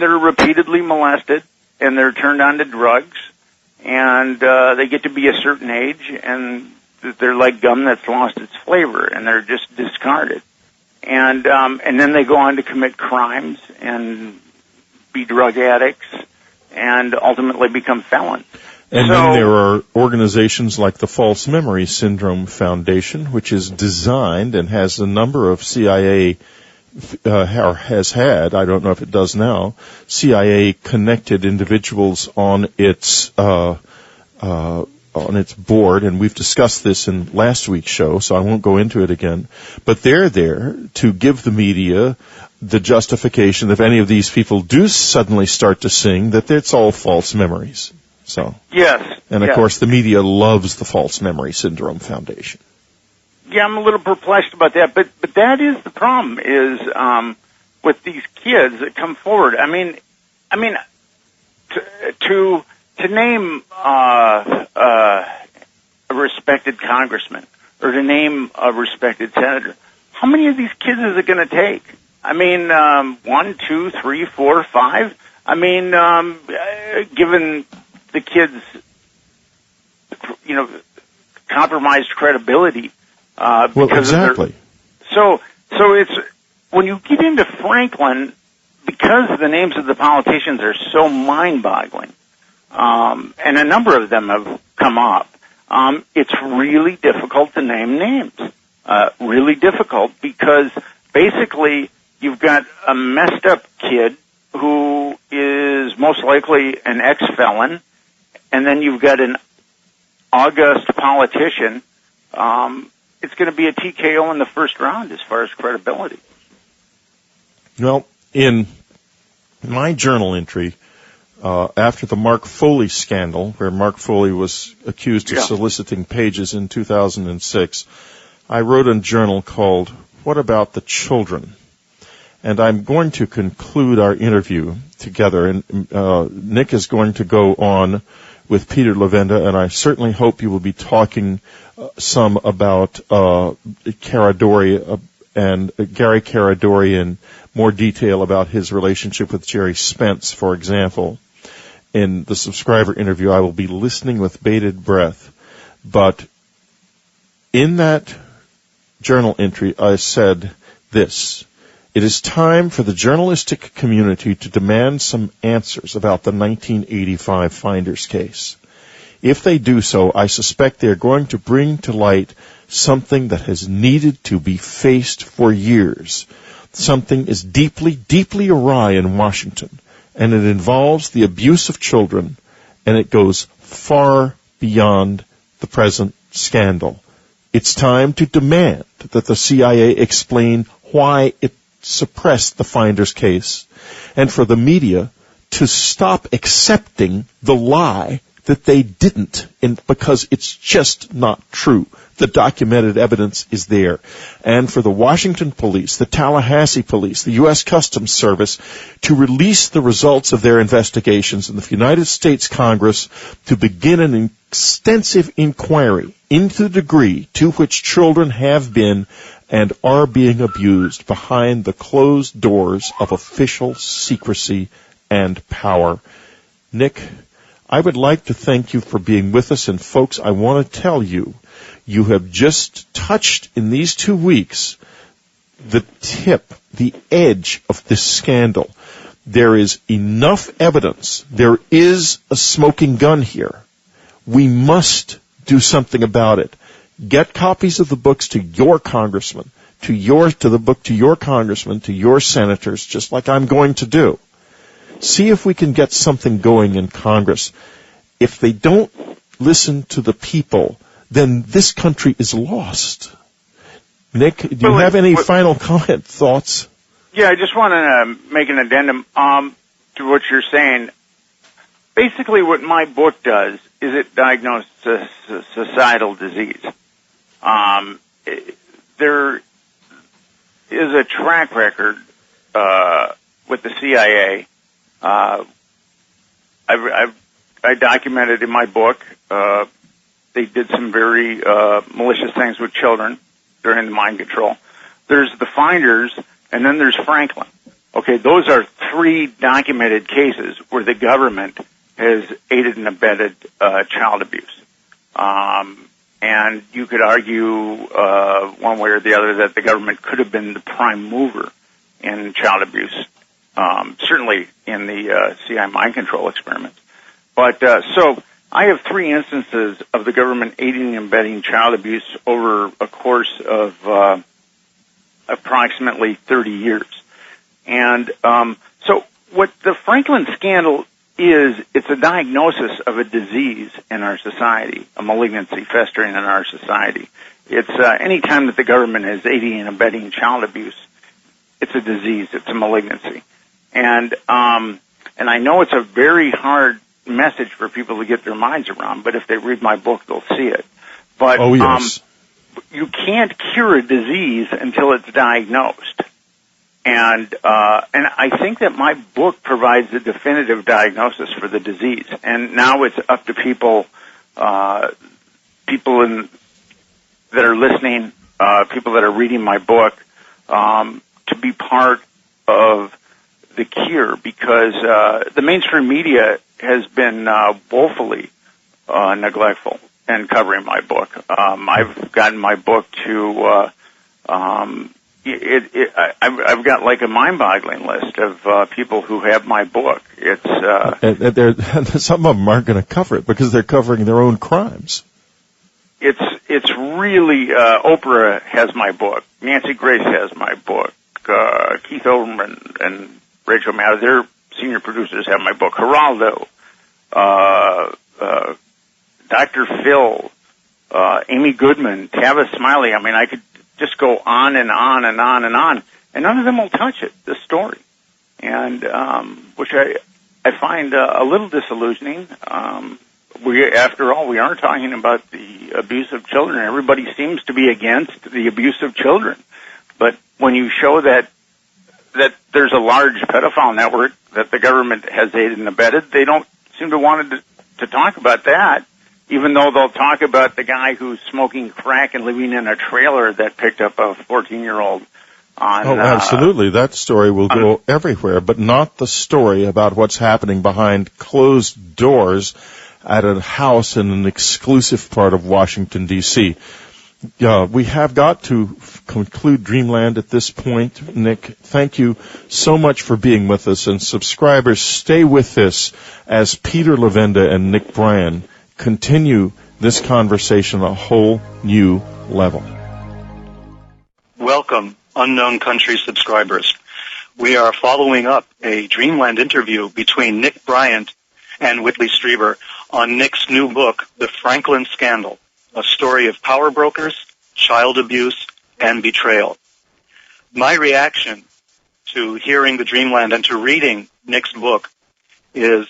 they're repeatedly molested, and they're turned on to drugs, and they get to be a certain age, and they're like gum that's lost its flavor, and they're just discarded. And then they go on to commit crimes and be drug addicts and ultimately become felons. And then there are organizations like the False Memory Syndrome Foundation, which is designed and has a number of CIA, or has had, I don't know if it does now, CIA-connected individuals on its board, and we've discussed this in last week's show, so I won't go into it again. But they're there to give the media the justification if any of these people do suddenly start to sing that it's all false memories. So yes, and of course the media loves the False Memory Syndrome Foundation. Yeah, I'm a little perplexed about that, but that is the problem is with these kids that come forward. I mean, to name a respected congressman or to name a respected senator, how many of these kids is it going to take? I mean, 1, 2, 3, 4, 5. I mean, given the kids, compromised credibility. Well, exactly. So it's when you get into Franklin, because the names of the politicians are so mind-boggling, and a number of them have come up. It's really difficult to name names. Really difficult because basically you've got a messed up kid who is most likely an ex-felon, and then you've got an august politician. It's going to be a TKO in the first round as far as credibility. Well, in my journal entry, after the Mark Foley scandal, where Mark Foley was accused of soliciting pages in 2006, I wrote a journal called What About the Children? And I'm going to conclude our interview together, and Nick is going to go on with Peter Levenda, and I certainly hope you will be talking some about Caridor and Gary Caridor in more detail about his relationship with Jerry Spence, for example. In the subscriber interview, I will be listening with bated breath. But in that journal entry, I said this: it is time for the journalistic community to demand some answers about the 1985 Finders case. If they do so, I suspect they're going to bring to light something that has needed to be faced for years. Something is deeply, deeply awry in Washington, and it involves the abuse of children, and it goes far beyond the present scandal. It's time to demand that the CIA explain why it suppressed the Finders case, and for the media to stop accepting the lie that they didn't, because it's just not true. The documented evidence is there. And for the Washington police, the Tallahassee police, the U.S. Customs Service to release the results of their investigations, and the United States Congress to begin an extensive inquiry into the degree to which children have been and are being abused behind the closed doors of official secrecy and power. Nick, I would like to thank you for being with us, and folks, I want to tell you, you have just touched in these 2 weeks the tip, the edge of this scandal. There is enough evidence. There is a smoking gun here. We must do something about it. Get copies of the books to your congressman, to your congressman, to your senators, just like I'm going to do. See if we can get something going in Congress. If they don't listen to the people, then this country is lost. Nick, do you have any final comment, thoughts? Yeah, I just want to make an addendum to what you're saying. basically what my book does is it diagnoses a societal disease. There is a track record with the CIA. I documented in my book. They did some very malicious things with children during the mind control. There's the Finders, and then there's Franklin. Okay, those are 3 documented cases where the government has aided and abetted child abuse. And you could argue one way or the other that the government could have been the prime mover in child abuse, certainly in the CIA mind control experiments. But so I have 3 instances of the government aiding and abetting child abuse over a course of approximately 30 years. And so what the Franklin scandal is, it's a diagnosis of a disease in our society, a malignancy festering in our society. It's any time that the government is aiding and abetting child abuse, it's a disease, it's a malignancy. And I know it's a very hard message for people to get their minds around, but if they read my book, they'll see it. But oh, yes. You can't cure a disease until it's diagnosed. And I think that my book provides a definitive diagnosis for the disease. And now it's up to people that are listening, people that are reading my book, to be part of the cure, because the mainstream media has been woefully neglectful in covering my book. I've gotten my book to I've got like a mind-boggling list of people who have my book. It's some of them aren't going to cover it because they're covering their own crimes. It's really Oprah has my book. Nancy Grace has my book. Keith Olbermann and Rachel Maddow, their senior producers, have my book. Geraldo, Dr. Phil, Amy Goodman, Tavis Smiley. I mean, I could just go on and on and on and on, and none of them will touch it, the story, and which I find a little disillusioning. After all, we are talking about the abuse of children. Everybody seems to be against the abuse of children, but when you show that there's a large pedophile network that the government has aided and abetted, they don't seem to want to talk about that, even though they'll talk about the guy who's smoking crack and living in a trailer that picked up a 14-year-old on... Oh, absolutely. That story will go everywhere, but not the story about what's happening behind closed doors at a house in an exclusive part of Washington, D.C. We have got to conclude Dreamland at this point. Nick, thank you so much for being with us, and subscribers, stay with us as Peter Levenda and Nick Bryant continue this conversation on a whole new level. Welcome, Unknown Country subscribers. We are following up a Dreamland interview between Nick Bryant and Whitley Strieber on Nick's new book, The Franklin Scandal, a story of power brokers, child abuse, and betrayal. My reaction to hearing the Dreamland and to reading Nick's book is,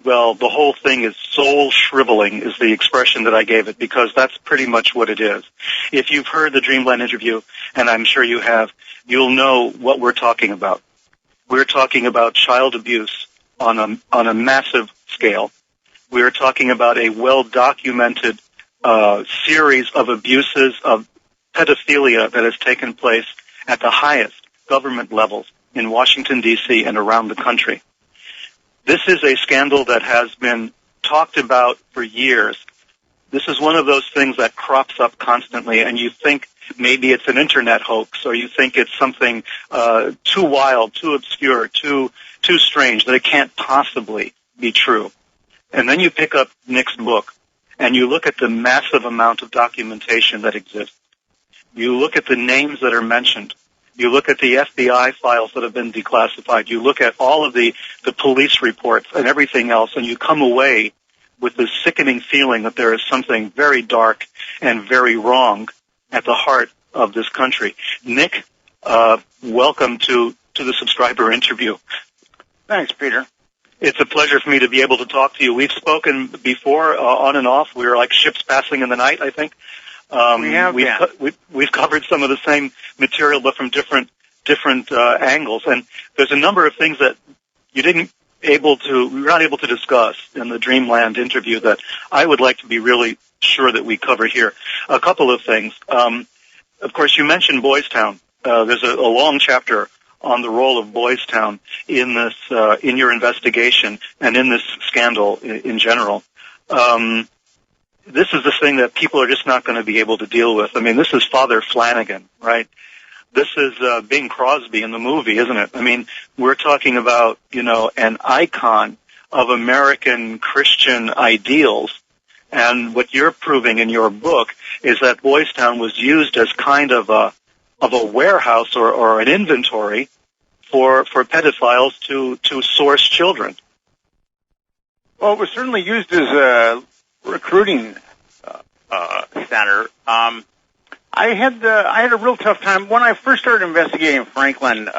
well, the whole thing is soul shriveling is the expression that I gave it, because that's pretty much what it is. If you've heard the Dreamland interview, and I'm sure you have, you'll know what we're talking about. We're talking about child abuse on a massive scale. We're talking about a well-documented series of abuses of pedophilia that has taken place at the highest government levels in Washington, D.C. and around the country. This is a scandal that has been talked about for years. This is one of those things that crops up constantly, and you think maybe it's an internet hoax, or you think it's something too wild, too obscure, too strange, that it can't possibly be true. And then you pick up Nick's book, and you look at the massive amount of documentation that exists. You look at the names that are mentioned. You look at the FBI files that have been declassified. You look at all of the police reports and everything else, and you come away with this sickening feeling that there is something very dark and very wrong at the heart of this country. Nick, welcome to the subscriber interview. Thanks, Peter. It's a pleasure for me to be able to talk to you. We've spoken before, on and off. We were like ships passing in the night, I think. We've covered some of the same material, but from different angles. And there's a number of things that we were not able to discuss in the Dreamland interview that I would like to be really sure that we cover here. A couple of things. Of course, you mentioned Boys Town. There's a long chapter on the role of Boys Town in this, in your investigation and in this scandal in general. This is the thing that people are just not going to be able to deal with. I mean, this is Father Flanagan, right? This is Bing Crosby in the movie, isn't it? I mean, we're talking about, an icon of American Christian ideals. And what you're proving in your book is that Boys Town was used as kind of a warehouse or an inventory for pedophiles to source children. Well, it was certainly used as a recruiting center. I had a real tough time when I first started investigating Franklin.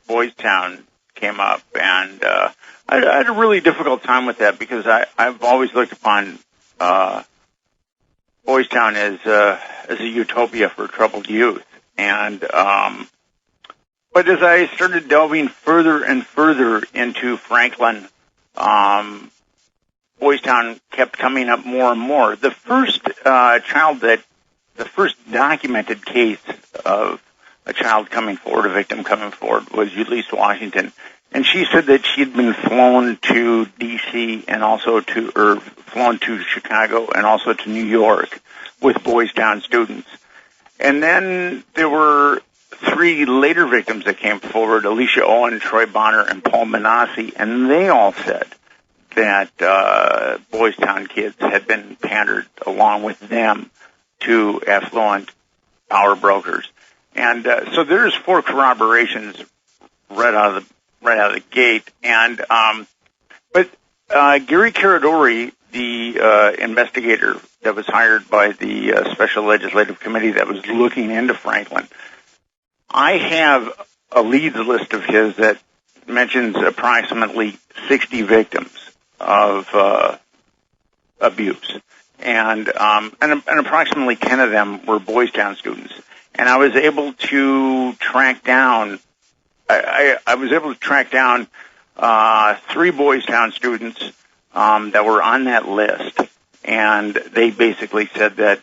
Boys Town came up, and I had a really difficult time with that because I've always looked upon Boys Town as a utopia for troubled youth. And but as I started delving further and further into Franklin, Boys Town kept coming up more and more. The first documented case of a child coming forward, a victim coming forward, was Ulysses Washington. And she said that she had been flown to D.C. and also flown to Chicago and also to New York with Boys Town students. And then there were 3 later victims that came forward, Alicia Owen, Troy Bonner, and Paul Bonasi, and they all said that Boys Town kids had been pandered along with them to affluent power brokers. And so there's 4 corroborations right out of the gate. And but Gary Caridor, the investigator that was hired by the Special Legislative Committee that was looking into Franklin, I have a leads list of his that mentions approximately 60 victims of abuse, and approximately 10 of them were Boys Town students. And I was able to track down. I was able to track down 3 Boys Town students that were on that list, and they basically said that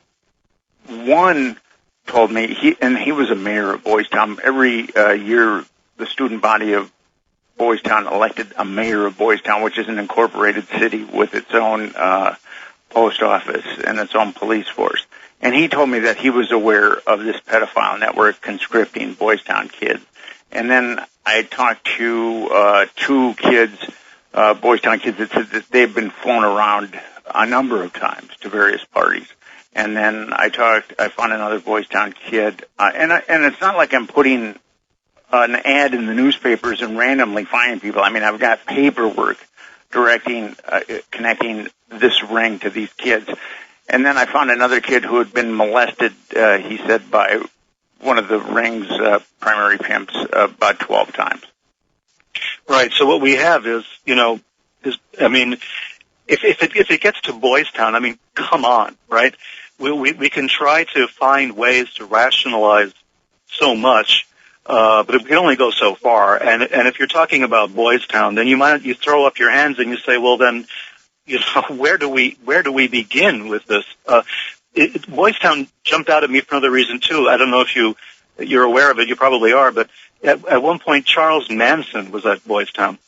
one told me he was a mayor of Boys Town. Every year, the student body of Boys Town elected a mayor of Boys Town, which is an incorporated city with its own post office and its own police force. And he told me that he was aware of this pedophile network conscripting Boys Town kids. And then I talked to 2 kids, Boys Town kids, that said that they've been flown around a number of times to various parties. And then I found another Boys Town kid, and it's not like I'm putting an ad in the newspapers and randomly finding people. I mean, I've got paperwork connecting this ring to these kids. And then I found another kid who had been molested, he said, by one of the ring's primary pimps about 12 times. Right. So what we have is, if it gets to Boys Town, I mean, come on, right? We can try to find ways to rationalize so much, but it can only go so far. And if you're talking about Boys Town, then you throw up your hands and you say, well, then, where do we begin with this? Boys Town jumped out at me for another reason too. I don't know if you're aware of it. You probably are, but at one point Charles Manson was at Boys Town.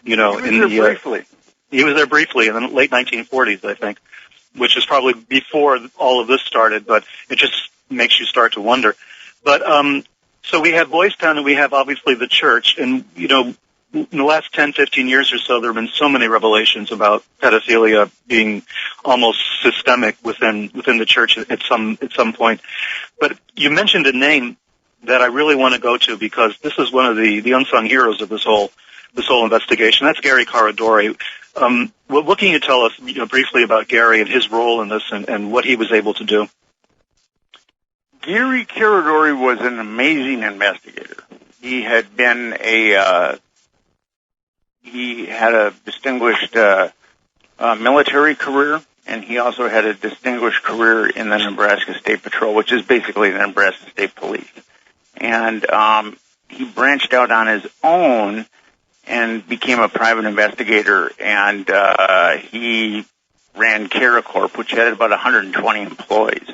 He was there briefly. He was there briefly in the late 1940s, I think, which is probably before all of this started. But it just makes you start to wonder. But so we have Boys Town, and we have obviously the church, and in the last 10, 15 years or so, there have been so many revelations about pedophilia being almost systemic within the church at some point. But you mentioned a name that I really want to go to because this is one of the unsung heroes of this whole investigation. That's Gary Caridor. What can you tell us, briefly about Gary and his role in this and what he was able to do? Gary Caridor was an amazing investigator. He had been he had a distinguished military career, and he also had a distinguished career in the Nebraska State Patrol, which is basically the Nebraska State Police. And he branched out on his own and became a private investigator, and he ran Caridor, which had about 120 employees.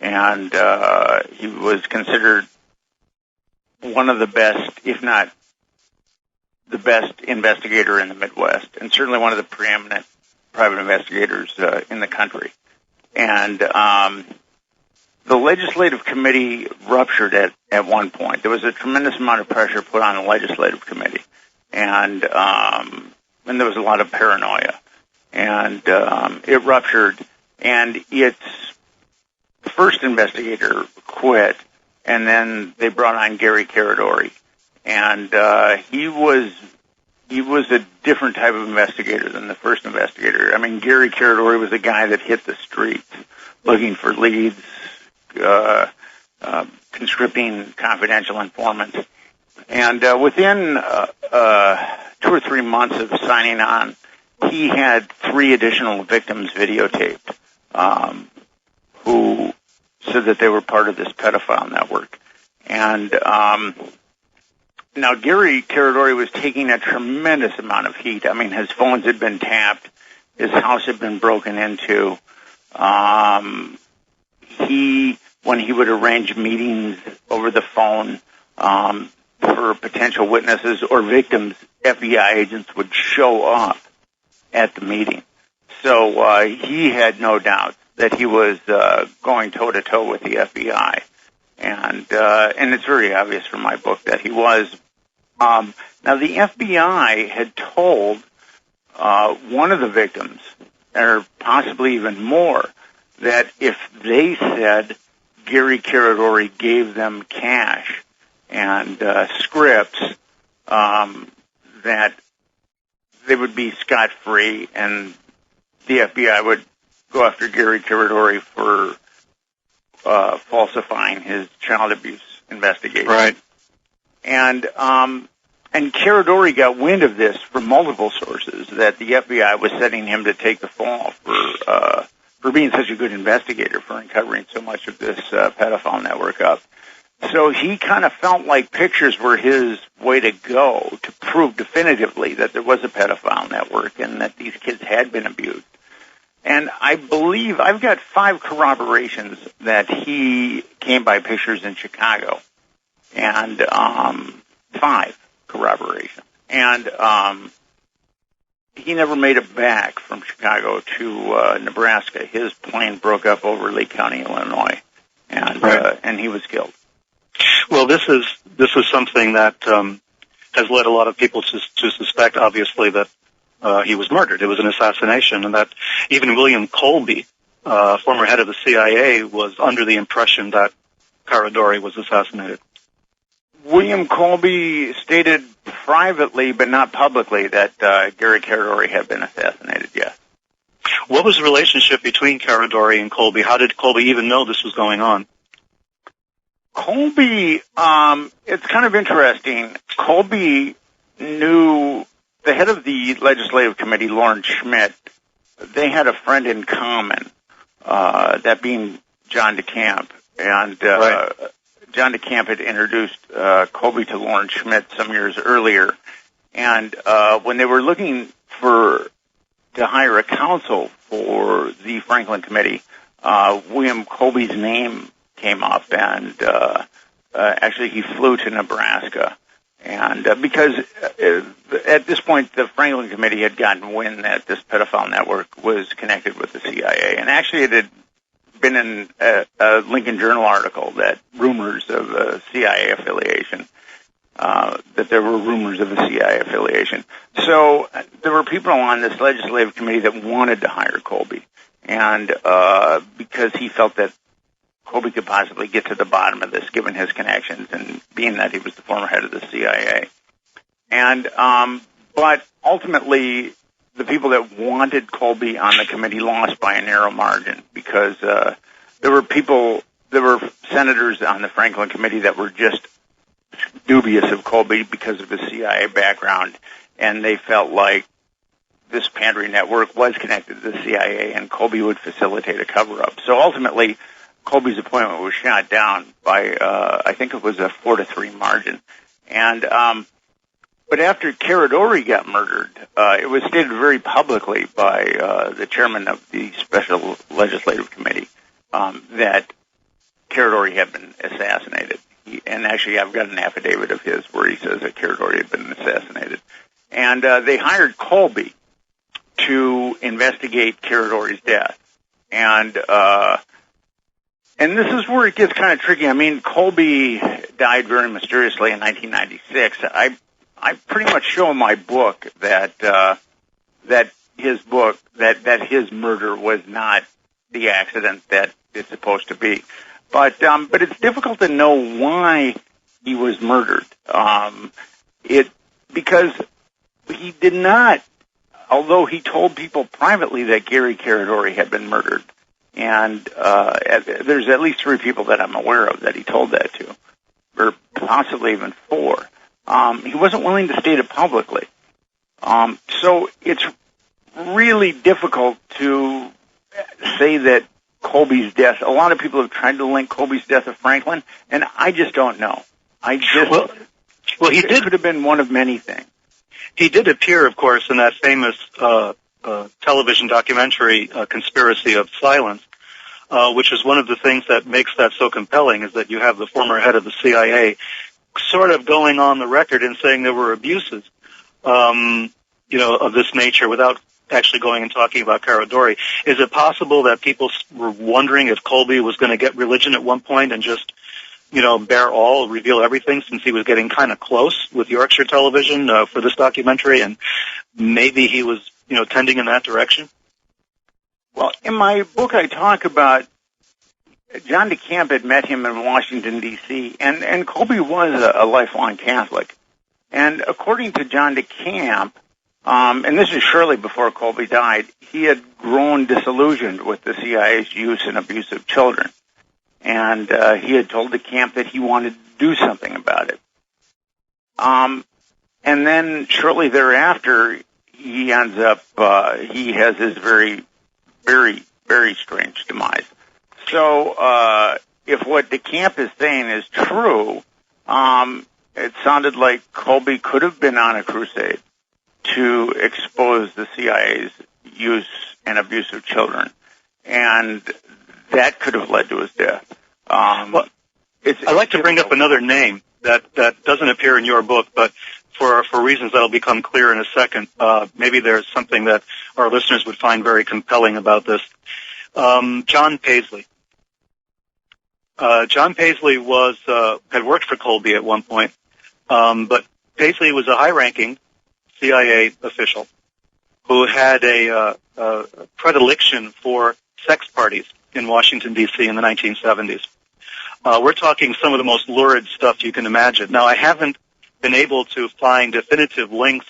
And he was considered one of the best, if not the best investigator in the Midwest, and certainly one of the preeminent private investigators in the country. And the legislative committee ruptured at one point. There was a tremendous amount of pressure put on the legislative committee, and there was a lot of paranoia. And it ruptured, and its first investigator quit, and then they brought on Gary Caridor, and he was a different type of investigator than the first investigator. I mean, Gary Caridor was a guy that hit the streets looking for leads, conscripting confidential informants. And within 2 or 3 months of signing on, he had 3 additional victims videotaped who said that they were part of this pedophile network. And now Gary Caridor was taking a tremendous amount of heat. I mean, his phones had been tapped. His house had been broken into. When he would arrange meetings over the phone for potential witnesses or victims, FBI agents would show up at the meeting. So he had no doubt that he was going toe-to-toe with the FBI. And it's very obvious from my book that he was. Now, the FBI had told one of the victims, or possibly even more, that if they said Gary Caridor gave them cash and scripts, that they would be scot-free, and the FBI would go after Gary Caridor for falsifying his child abuse investigation. Right. And Caridor got wind of this from multiple sources, that the FBI was setting him to take the fall for being such a good investigator, for uncovering so much of this pedophile network up. So he kind of felt like pictures were his way to go to prove definitively that there was a pedophile network and that these kids had been abused. And I believe I've got 5 corroborations that he came by pictures in Chicago, and 5 corroborations. And he never made it back from Chicago to Nebraska. His plane broke up over Lee County, Illinois, and right. And he was killed. Well, this is something that has led a lot of people to suspect, obviously, that he was murdered. It was an assassination, and that even William Colby, former head of the CIA, was under the impression that Caridor was assassinated. William Colby stated privately, but not publicly, that Gary Caridor had been assassinated, yes. What was the relationship between Caridor and Colby? How did Colby even know this was going on? Colby, it's kind of interesting. Colby knew the head of the legislative committee, Lawrence Schmidt. They had a friend in common, that being John DeCamp. And right. John DeCamp had introduced Colby to Lawrence Schmidt some years earlier. And when they were looking to hire a counsel for the Franklin Committee, William Colby's name came up, and actually he flew to Nebraska. And because at this point the Franklin Committee had gotten wind that this pedophile network was connected with the CIA, and actually it had been in a Lincoln Journal article that rumors of a CIA affiliation, that there were rumors of a CIA affiliation. So there were people on this legislative committee that wanted to hire Colby, and because he felt that Colby could possibly get to the bottom of this, given his connections and being that he was the former head of the CIA. And but ultimately, the people that wanted Colby on the committee lost by a narrow margin, because there were senators on the Franklin Committee that were just dubious of Colby because of his CIA background, and they felt like this pandering network was connected to the CIA, and Colby would facilitate a cover-up. So ultimately, Colby's appointment was shot down by, I think it was a 4-3 margin. And, but after Caridor got murdered, it was stated very publicly by the chairman of the Special Legislative Committee that Caridor had been assassinated. And actually, I've got an affidavit of his where he says that Caridor had been assassinated. And they hired Colby to investigate Caridor's death. And this is where it gets kind of tricky. I mean, Colby died very mysteriously in 1996. I pretty much show in my book that his murder was not the accident that it's supposed to be. But it's difficult to know why he was murdered. Because he did not, although he told people privately that Gary Caridor had been murdered. And there's at least 3 people that I'm aware of that he told that to, or possibly even 4. He wasn't willing to state it publicly. So it's really difficult to say that Colby's death, a lot of people have tried to link Colby's death to Franklin, and I just don't know. He could have been one of many things. He did appear, of course, in that famous television documentary, Conspiracy of Silence, which is one of the things that makes that so compelling, is that you have the former head of the CIA sort of going on the record and saying there were abuses, of this nature without actually going and talking about Caridor. Is it possible that people were wondering if Colby was going to get religion at one point and just, bare all, reveal everything, since he was getting kind of close with Yorkshire Television for this documentary, and maybe he was, tending in that direction? Well, in my book I talk about John DeCamp had met him in Washington, D.C., and Colby was a lifelong Catholic. And according to John DeCamp, and this is shortly before Colby died, he had grown disillusioned with the CIA's use and abuse of children. And he had told DeCamp that he wanted to do something about it. And then shortly thereafter, he ends up, he has his very, very, very strange demise. So if what DeCamp is saying is true, it sounded like Colby could have been on a crusade to expose the CIA's use and abuse of children, and that could have led to his death. I'd like to bring up another name that doesn't appear in your book, but for reasons that'll become clear in a second. Maybe there's something that our listeners would find very compelling about this. John Paisley. John Paisley had worked for Colby at one point, but Paisley was a high-ranking CIA official who had a predilection for sex parties in Washington, D.C. in the 1970s. We're talking some of the most lurid stuff you can imagine. Now, I haven't been able to find definitive links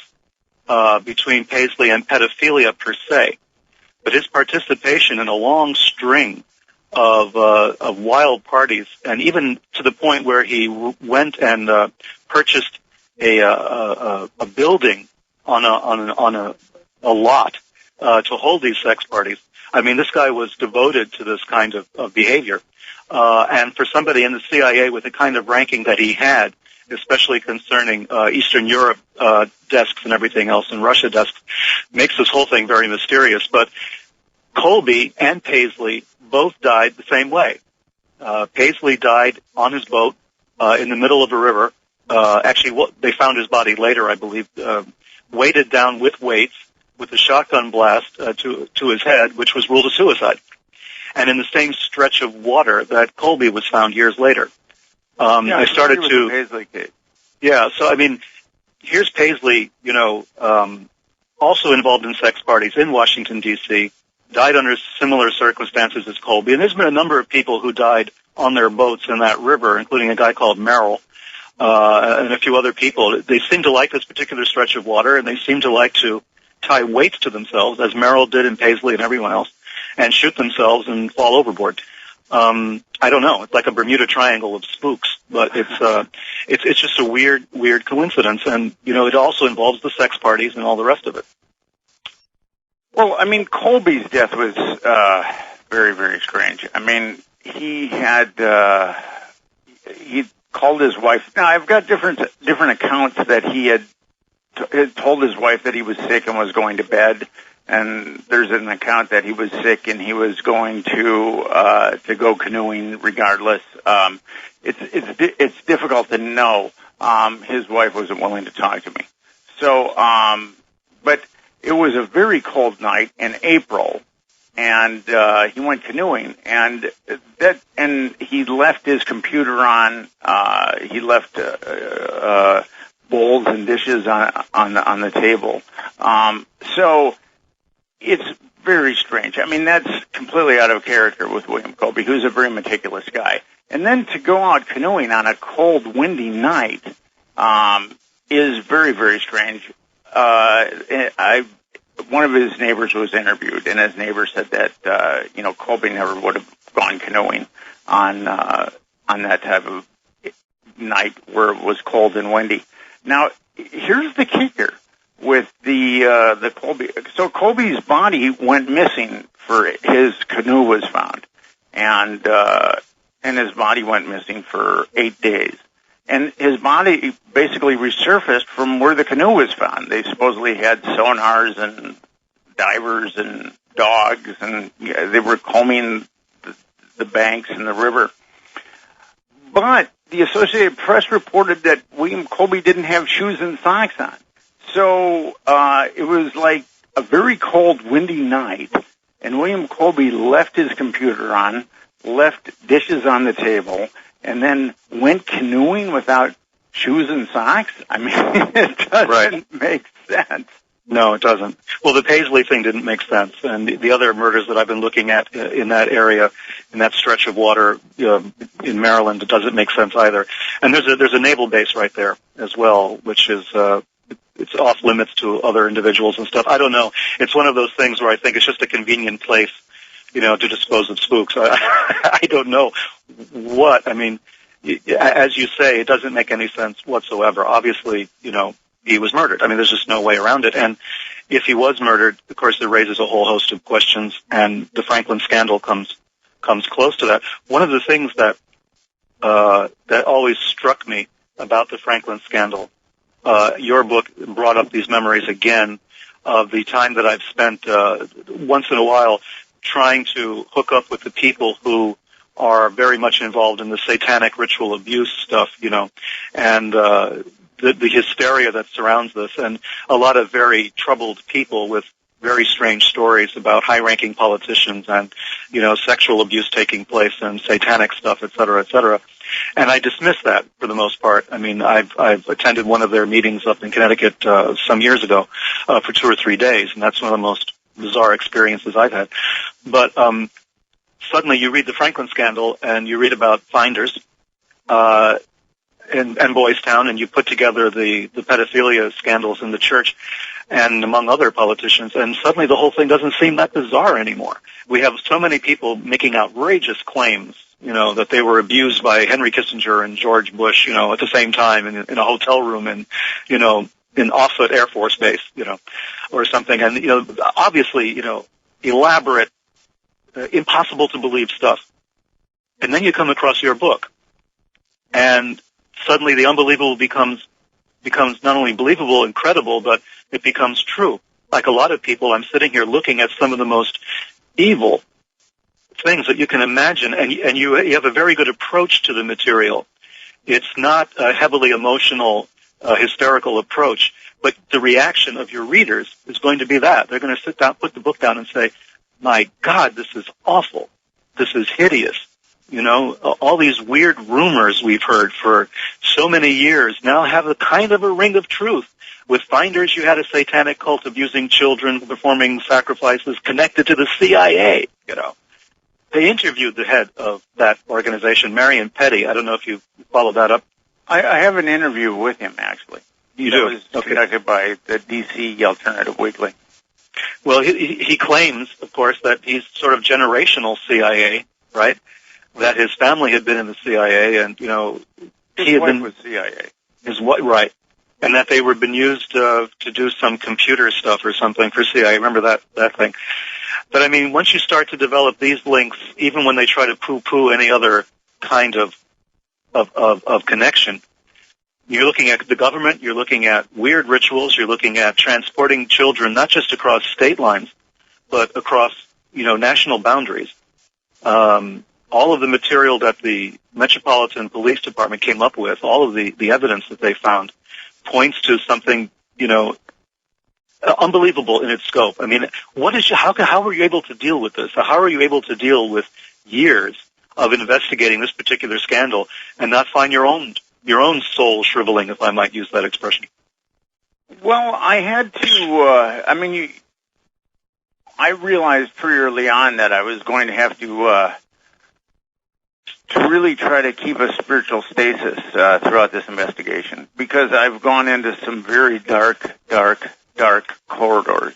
between Paisley and pedophilia per se, but his participation in a long string of wild parties, and even to the point where he went and purchased a building on a lot to hold these sex parties. I mean, this guy was devoted to this kind of behavior. And for somebody in the CIA with the kind of ranking that he had, especially concerning Eastern Europe desks and everything else, and Russia desks, makes this whole thing very mysterious. But Colby and Paisley both died the same way. Paisley died on his boat in the middle of a river. Actually, they found his body later, I believe, weighted down with weights with a shotgun blast to his head, which was ruled a suicide. And in the same stretch of water that Colby was found years later. I started to... Paisley case. Yeah, so, I mean, here's Paisley, also involved in sex parties in Washington, D.C., died under similar circumstances as Colby. And there's been a number of people who died on their boats in that river, including a guy called Merrill, and a few other people. They seem to like this particular stretch of water, and they seem to like to tie weights to themselves, as Merrill did in Paisley and everyone else, and shoot themselves and fall overboard. I don't know. It's like a Bermuda Triangle of spooks, but it's just a weird coincidence, and it also involves the sex parties and all the rest of it. Well, I mean, Colby's death was very, very strange. I mean, he called his wife. Now, I've got different accounts that he had told his wife that he was sick and was going to bed. And there's an account that he was sick and he was going to go canoeing regardless. It's difficult to know. His wife wasn't willing to talk to me. So, but it was a very cold night in April, and he went canoeing, and he left his computer on. He left bowls and dishes on the table. So it's very strange. I mean, that's completely out of character with William Colby, who's a very meticulous guy. And then to go out canoeing on a cold, windy night is very, very strange. One of his neighbors was interviewed, and his neighbor said that Colby never would have gone canoeing on that type of night where it was cold and windy. Now, here's the kicker with the Colby. So Colby's body went missing. His canoe was found, and his body went missing for 8 days. And his body basically resurfaced from where the canoe was found. They supposedly had sonars and divers and dogs, and they were combing the banks and the river. But the Associated Press reported that William Colby didn't have shoes and socks on. So it was like a very cold, windy night, and William Colby left his computer on, left dishes on the table, and then went canoeing without shoes and socks? I mean, it doesn't make sense. No, it doesn't. Well, the Paisley thing didn't make sense, and the other murders that I've been looking at in that area, in that stretch of water in Maryland, it doesn't make sense either. And there's a naval base right there as well, which is it's off limits to other individuals and stuff. I don't know. It's one of those things where I think it's just a convenient place, to dispose of spooks. I don't know what. I mean, as you say, it doesn't make any sense whatsoever. Obviously, he was murdered. I mean, there's just no way around it. And if he was murdered, of course, it raises a whole host of questions, and the Franklin scandal comes close to that. One of the things that always struck me about the Franklin scandal, your book brought up these memories again of the time that I've spent once in a while trying to hook up with the people who are very much involved in the satanic ritual abuse stuff, and the hysteria that surrounds this, and a lot of very troubled people with very strange stories about high-ranking politicians and, sexual abuse taking place and satanic stuff, et cetera, et cetera. And I dismiss that for the most part. I mean, I've attended one of their meetings up in Connecticut some years ago for 2 or 3 days, and that's one of the most bizarre experiences I've had. But suddenly you read the Franklin scandal and you read about finders and Boys Town, and you put together the pedophilia scandals in the church and among other politicians, and suddenly the whole thing doesn't seem that bizarre anymore. We have so many people making outrageous claims, that they were abused by Henry Kissinger and George Bush, at the same time in a hotel room in Offutt Air Force Base, or something. And, obviously, elaborate, impossible to believe stuff. And then you come across your book, and suddenly the unbelievable becomes not only believable and credible, but it becomes true. Like a lot of people, I'm sitting here looking at some of the most evil things that you can imagine, and you have a very good approach to the material. It's not a heavily emotional, hysterical approach, but the reaction of your readers is going to be that. They're going to sit down, put the book down and say, my God, this is awful. This is hideous. All these weird rumors we've heard for so many years now have a kind of a ring of truth. With finders, you had a satanic cult abusing children, performing sacrifices connected to the CIA, They interviewed the head of that organization, Marion Petty. I don't know if you followed that up. I have an interview with him, actually. You do? It was conducted by the D.C. Alternative Weekly. Well, he claims, of course, that he's sort of generational CIA, right? that his family had been in the CIA, and his he had wife been was CIA. Right, and that they were been used to do some computer stuff or something for CIA. I remember that thing. But I mean, once you start to develop these links, even when they try to poo-poo any other kind of connection, you're looking at the government, you're looking at weird rituals, you're looking at transporting children not just across state lines, but across, national boundaries. All of the material that the Metropolitan Police Department came up with, all of the evidence that they found, points to something, unbelievable in its scope. I mean, how were you able to deal with this? How are you able to deal with years of investigating this particular scandal and not find your own soul shriveling, if I might use that expression? Well, I had to, I realized pretty early on that I was going to have to really try to keep a spiritual stasis throughout this investigation, because I've gone into some very dark corridors,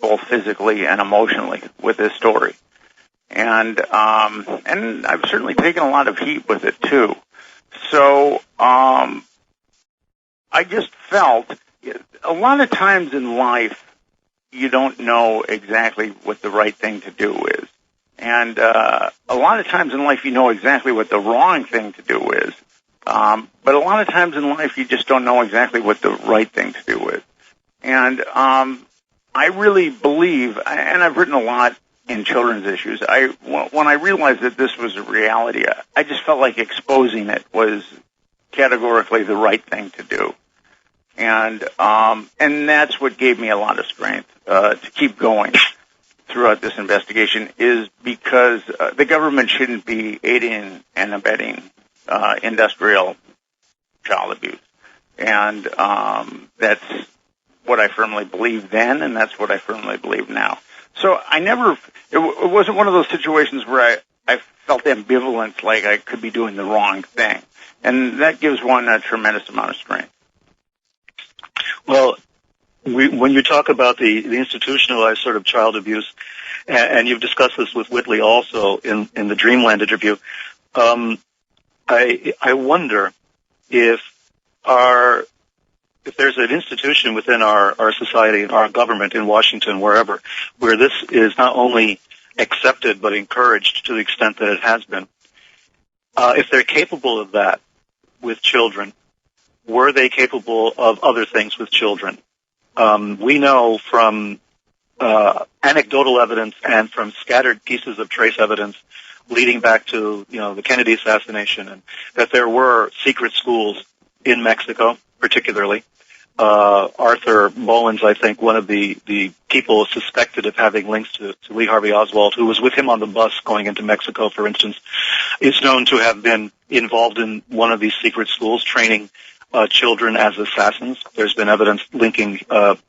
both physically and emotionally, with this story. And I've certainly taken a lot of heat with it too. So, I just felt a lot of times in life you don't know exactly what the right thing to do is. And a lot of times in life you know exactly what the wrong thing to do is. But a lot of times in life you just don't know exactly what the right thing to do is. And I really believe, and I've written a lot in children's issues, when I realized that this was a reality, I just felt like exposing it was categorically the right thing to do. And that's what gave me a lot of strength to keep going throughout this investigation, is because the government shouldn't be aiding and abetting industrial child abuse. And that's what I firmly believed then, and that's what I firmly believe now. So it wasn't one of those situations where I felt ambivalent, like I could be doing the wrong thing. And that gives one a tremendous amount of strength. Well, when you talk about the institutionalized sort of child abuse, and you've discussed this with Whitley also in the Dreamland interview, I wonder if there's an institution within our society, our government in Washington, wherever, where this is not only accepted but encouraged to the extent that it has been. If they're capable of that with children, were they capable of other things with children? We know from anecdotal evidence and from scattered pieces of trace evidence leading back to, the Kennedy assassination, and that there were secret schools in Mexico, particularly. Arthur Boland's, I think, one of the people suspected of having links to Lee Harvey Oswald, who was with him on the bus going into Mexico, for instance, is known to have been involved in one of these secret schools, training children as assassins. There's been evidence linking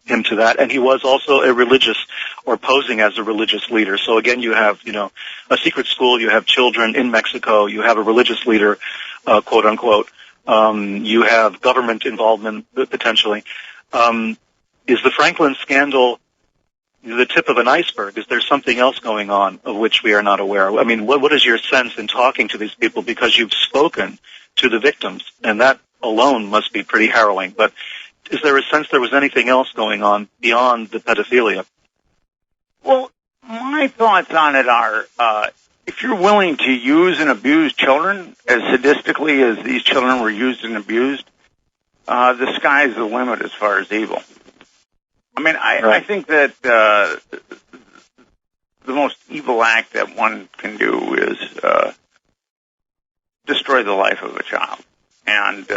him to that. And he was also a religious, or posing as a religious leader. So again, you have, a secret school, you have children in Mexico, you have a religious leader, quote unquote. You have government involvement, potentially. Is the Franklin scandal the tip of an iceberg? Is there something else going on of which we are not aware? I mean, what is your sense in talking to these people? Because you've spoken to the victims, and that alone must be pretty harrowing. But is there a sense there was anything else going on beyond the pedophilia? Well, my thoughts on it are, if you're willing to use and abuse children as sadistically as these children were used and abused, the sky's the limit as far as evil. I mean, I think that the most evil act that one can do is destroy the life of a child. And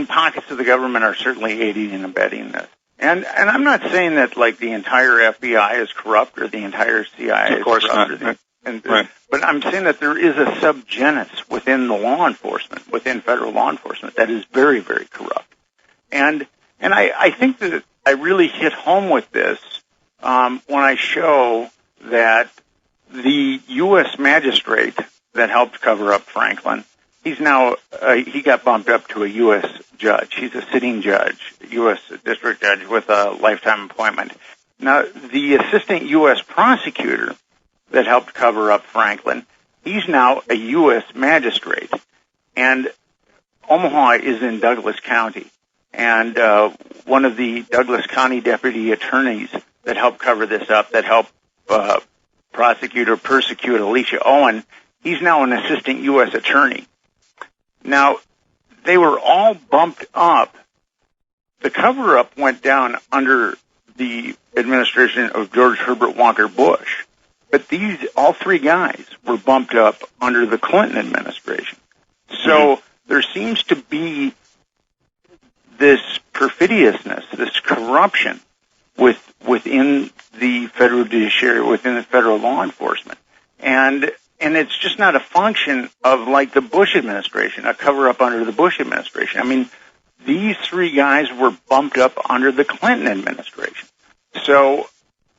pockets of the government are certainly aiding and abetting this. And I'm not saying that, like, the entire FBI is corrupt or the entire CIA is corrupt. Of course not. Right. But I'm saying that there is a subgenus within the law enforcement, within federal law enforcement, that is very, very corrupt. And I think that I really hit home with this when I show that the U.S. magistrate that helped cover up Franklin, he's now he got bumped up to a U.S. judge. He's a sitting judge, U.S. district judge with a lifetime appointment. Now, the assistant U.S. prosecutor that helped cover up Franklin. He's now a U.S. magistrate, and Omaha is in Douglas County. And one of the Douglas County deputy attorneys that helped cover this up, that helped prosecute or persecute Alicia Owen, he's now an assistant U.S. attorney. Now, they were all bumped up. The cover-up went down under the administration of George Herbert Walker Bush. But all three guys were bumped up under the Clinton administration. So there seems to be this perfidiousness, this corruption within the federal judiciary, within the federal law enforcement. And it's just not a function of like the Bush administration, a cover-up under the Bush administration. I mean, these three guys were bumped up under the Clinton administration. So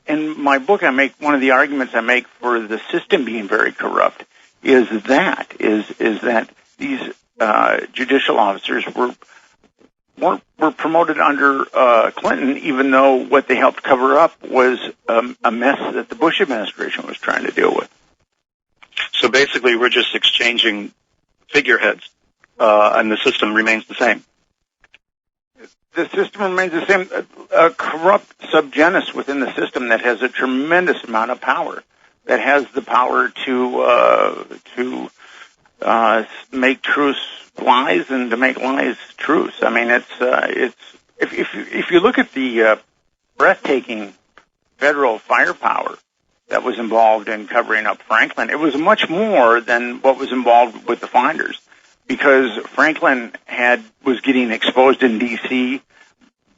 in my book, one of the arguments I make for the system being very corrupt is that these judicial officers were promoted under Clinton, even though what they helped cover up was a mess that the Bush administration was trying to deal with. So basically, we're just exchanging figureheads, and the system remains the same. The system remains the same. A corrupt subgenus within the system that has a tremendous amount of power, that has the power to make truths lies and to make lies truths. I mean, it's if you look at the breathtaking federal firepower that was involved in covering up Franklin, it was much more than what was involved with the finders, because Franklin was getting exposed in D.C.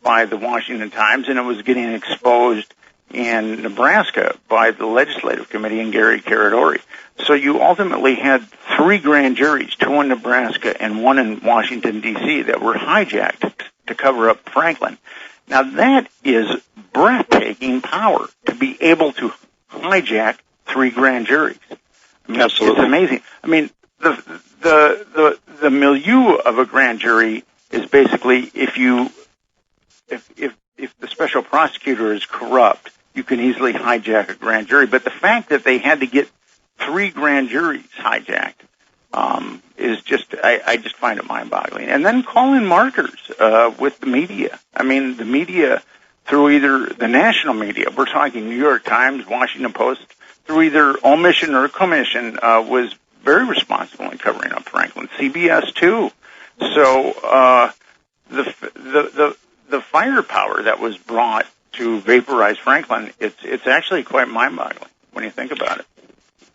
by the Washington Times, and it was getting exposed in Nebraska by the Legislative Committee and Gary Caridor. So you ultimately had three grand juries, two in Nebraska and one in Washington, D.C., that were hijacked to cover up Franklin. Now, that is breathtaking power, to be able to hijack three grand juries. I mean, absolutely. It's amazing. I mean, the milieu of a grand jury is basically if the special prosecutor is corrupt, you can easily hijack a grand jury. But the fact that they had to get three grand juries hijacked is just, I just find it mind-boggling. And then call in markers with the media. I mean, the media, through either the national media, we're talking New York Times, Washington Post, through either omission or commission, was very responsible in covering up Franklin. CBS too. So the firepower that was brought to vaporize Franklin, it's actually quite mind-boggling when you think about it.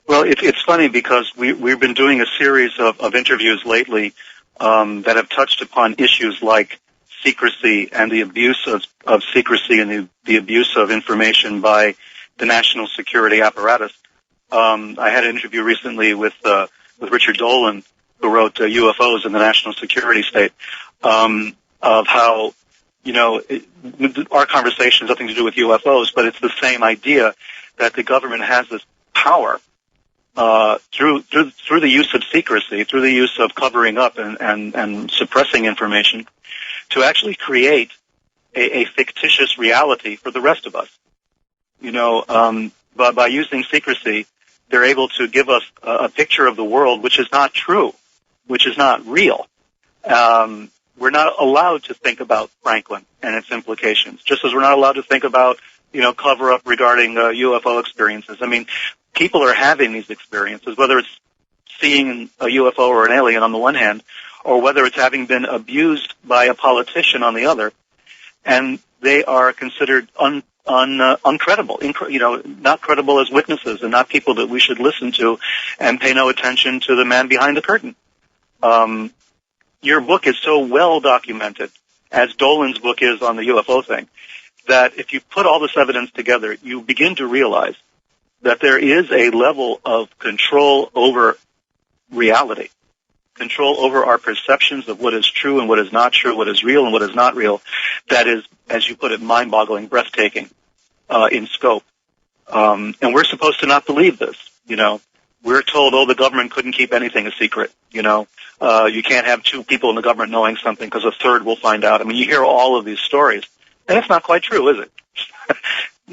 Well, it's funny because we've been doing a series of interviews lately that have touched upon issues like secrecy and the abuse of secrecy and the abuse of information by the national security apparatus. I had an interview recently with Richard Dolan, who wrote UFOs in the National Security State, of how, our conversation has nothing to do with UFOs, but it's the same idea that the government has this power through the use of secrecy, through the use of covering up and suppressing information, to actually create a fictitious reality for the rest of us. But by using secrecy, they're able to give us a picture of the world which is not true, which is not real. We're not allowed to think about Franklin and its implications, just as we're not allowed to think about, cover-up regarding UFO experiences. I mean, people are having these experiences, whether it's seeing a UFO or an alien on the one hand, or whether it's having been abused by a politician on the other, and they are considered uncredible, not credible as witnesses and not people that we should listen to and pay no attention to the man behind the curtain. Your book is so well documented, as Dolan's book is on the UFO thing, that if you put all this evidence together, you begin to realize that there is a level of control over reality, control over our perceptions of what is true and what is not true, what is real and what is not real, that is, as you put it, mind-boggling, breathtaking in scope. And we're supposed to not believe this, We're told, the government couldn't keep anything a secret, You can't have two people in the government knowing something because a third will find out. I mean, you hear all of these stories, and it's not quite true, is it?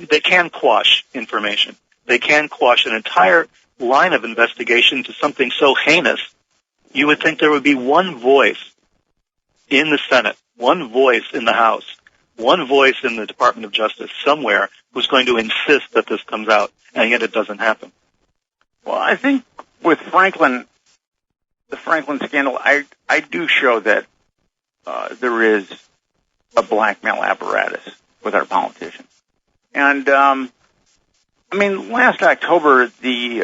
They can quash information. they can quash an entire line of investigation to something so heinous, you would think there would be one voice in the Senate, one voice in the House, one voice in the Department of Justice somewhere who's going to insist that this comes out, and yet it doesn't happen. Well, I think with Franklin, the Franklin scandal, I do show that there is a blackmail apparatus with our politicians. And, last October, the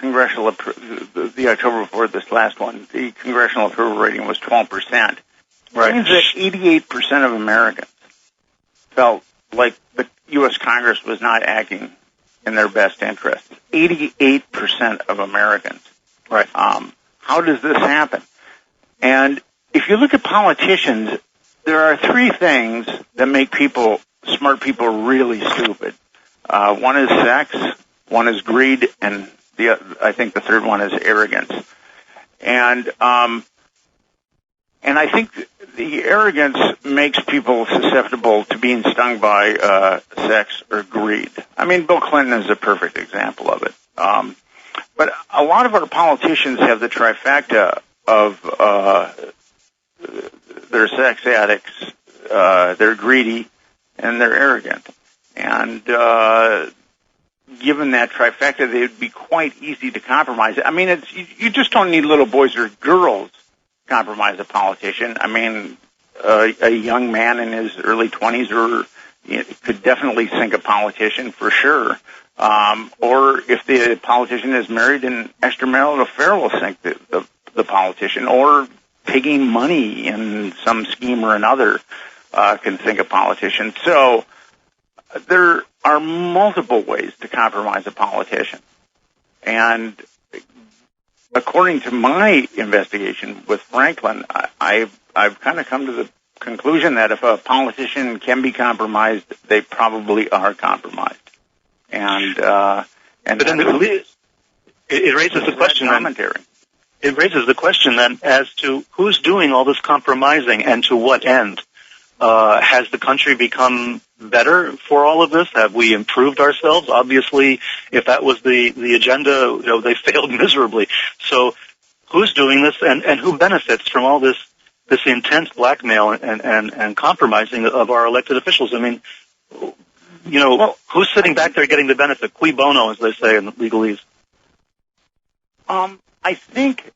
October before this last one, the congressional approval rating was 12%. Right. That means that 88% of Americans felt like the U.S. Congress was not acting in their best interest. 88% of Americans. Right. How does this happen? And if you look at politicians, there are three things that make smart people really stupid. One is sex, one is greed, and I think the third one is arrogance. And I think the arrogance makes people susceptible to being stung by sex or greed. Bill Clinton is a perfect example of it. But a lot of our politicians have the trifecta of they're sex addicts, they're greedy, and they're arrogant. And given that trifecta, they would be quite easy to compromise. You just don't need little boys or girls to compromise a politician. A young man in his early 20s could definitely sink a politician for sure. Or if the politician is married, an extramarital affair will sink the politician. Or taking money in some scheme or another can sink a politician. So there are multiple ways to compromise a politician. And according to my investigation with Franklin, I've kind of come to the conclusion that if a politician can be compromised, they probably are compromised. And but then it raises the question. Commentary. It raises the question then as to who's doing all this compromising and to what end. Has the country become better for all of this? Have we improved ourselves? Obviously, if that was the agenda, they failed miserably. So who's doing this and who benefits from all this intense blackmail and compromising of our elected officials? Who's sitting back there getting the benefit? Cui bono, as they say in legalese. I think,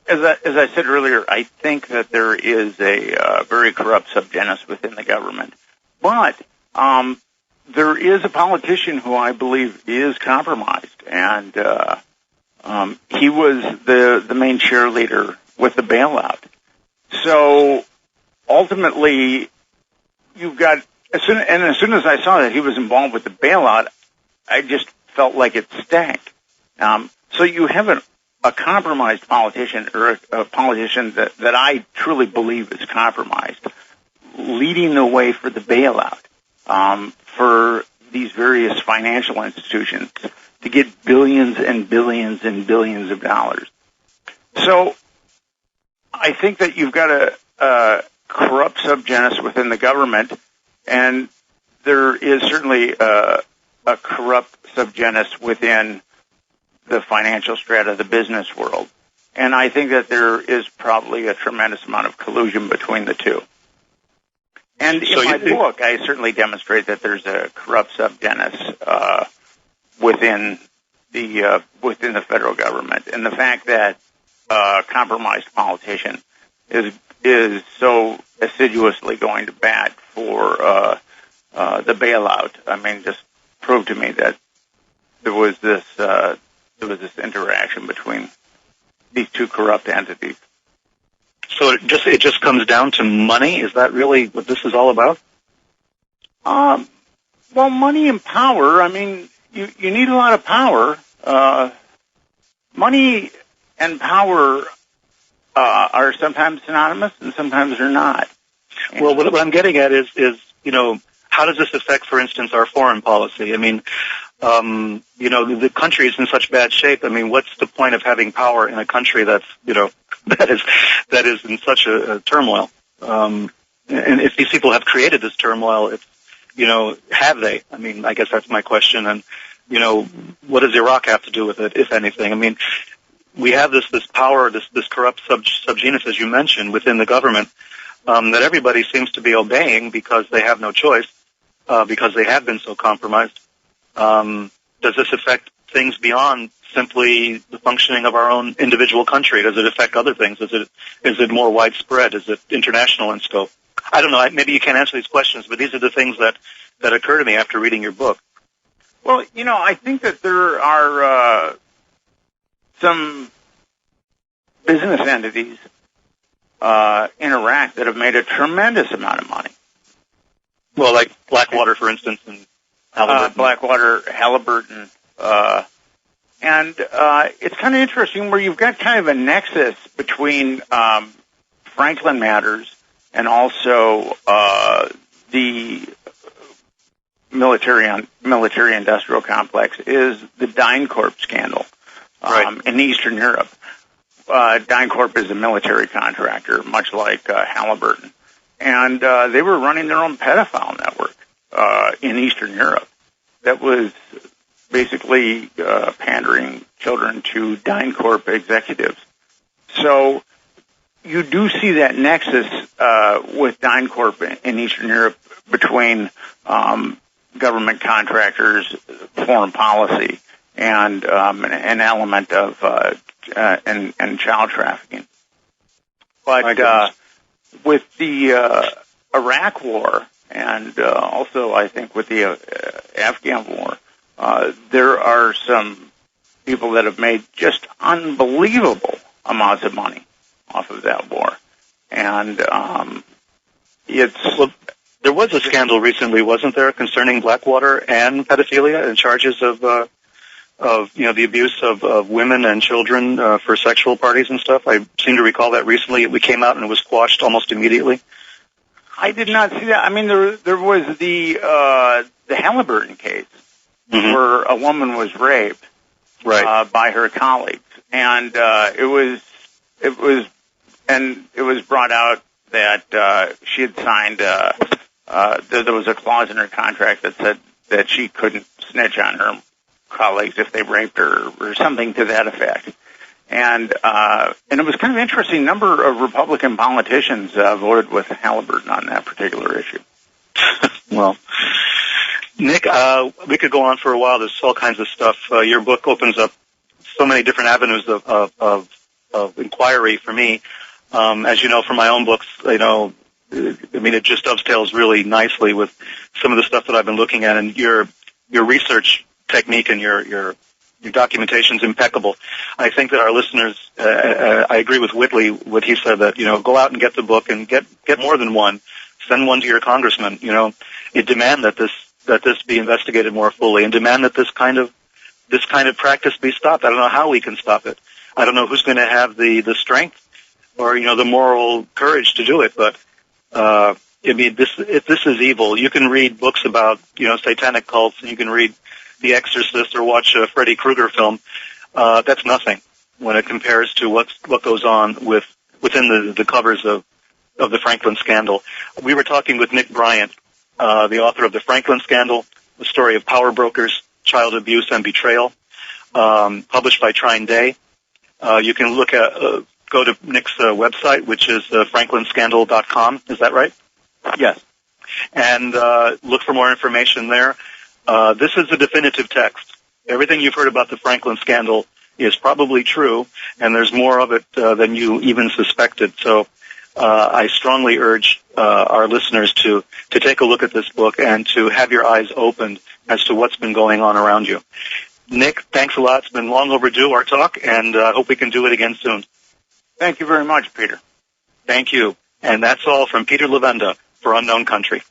as I said earlier, I think that there is a very corrupt subgenus within the government. But there is a politician who I believe is compromised, and he was the main cheerleader with the bailout. So ultimately, you've got as soon as I saw that he was involved with the bailout, I just felt like it stank. So you have a compromised politician, or a politician that I truly believe is compromised, leading the way for the bailout for these various financial institutions to get billions and billions and billions of dollars. So I think that you've got a corrupt subgenus within the government, and there is certainly a corrupt subgenus within the financial strata of the business world. And I think that there is probably a tremendous amount of collusion between the two. And in my book, I certainly demonstrate that there's a corrupt subgenus within the federal government. And the fact that a compromised politician is so assiduously going to bat for the bailout, just proved to me that there was this interaction between these two corrupt entities. So it just comes down to money? Is that really what this is all about? Well, money and power. You need a lot of power. Money and power are sometimes synonymous, and sometimes they're not. Well, what I'm getting at is how does this affect, for instance, our foreign policy? The country is in such bad shape. What's the point of having power in a country that's, that is in such a turmoil? And if these people have created this turmoil, have they? I guess that's my question. And what does Iraq have to do with it, if anything? I mean, we have this power, this corrupt subgenus, as you mentioned, within the government that everybody seems to be obeying because they have no choice, because they have been so compromised. Does this affect things beyond simply the functioning of our own individual country? Does it affect other things? Is it more widespread? Is it international in scope? I don't know. Maybe you can't answer these questions, but these are the things that occur to me after reading your book. Well, I think that there are some business entities in Iraq that have made a tremendous amount of money. Well, like Blackwater, for instance, and Halliburton. Blackwater, Halliburton. And it's kind of interesting where you've got kind of a nexus between Franklin Matters and also the military-industrial complex is the Dyncorp scandal in Eastern Europe. Dyncorp is a military contractor, much like Halliburton. And they were running their own pedophile network in Eastern Europe that was basically pandering children to Dyncorp executives. So you do see that nexus with Dyncorp in Eastern Europe between government contractors, foreign policy, and an element of and child trafficking. But with the Iraq War and also I think with the Afghan War, there are some people that have made just unbelievable amounts of money off of that war. And there was a scandal recently, wasn't there, concerning Blackwater and pedophilia and charges of the abuse of women and children for sexual parties and stuff? I seem to recall that recently. It came out and it was quashed almost immediately. I did not see that. I mean, there was the Halliburton case where a woman was raped by her colleagues, and it was brought out that she had signed. There was a clause in her contract that said that she couldn't snitch on her colleagues if they raped her or something to that effect. And it was kind of interesting. A number of Republican politicians voted with Halliburton on that particular issue. Well, Nick, we could go on for a while. There's all kinds of stuff. Your book opens up so many different avenues of inquiry for me. As you know from my own books, it just dovetails really nicely with some of the stuff that I've been looking at, and your research technique and your documentation is impeccable. I think that our listeners, I agree with Whitley, what he said, that, go out and get the book and get more than one. Send one to your congressman. Demand that this be investigated more fully, and demand that this kind of practice be stopped. I don't know how we can stop it. I don't know who's going to have the strength or, the moral courage to do it, but, if this is evil. You can read books about, satanic cults, and you can read The Exorcist or watch a Freddy Krueger film. That's nothing when it compares to what goes on within the covers of the Franklin scandal. We were talking with Nick Bryant, the author of The Franklin Scandal, the story of power brokers, child abuse, and betrayal, published by Trine Day. You can go to Nick's website, which is franklinscandal.com. Is that right? Yes. And look for more information there. This is a definitive text. Everything you've heard about the Franklin scandal is probably true, and there's more of it than you even suspected. So I strongly urge our listeners to take a look at this book and to have your eyes opened as to what's been going on around you. Nick, thanks a lot. It's been long overdue, our talk, and I hope we can do it again soon. Thank you very much, Peter. Thank you. And that's all from Peter Levenda for Unknown Country.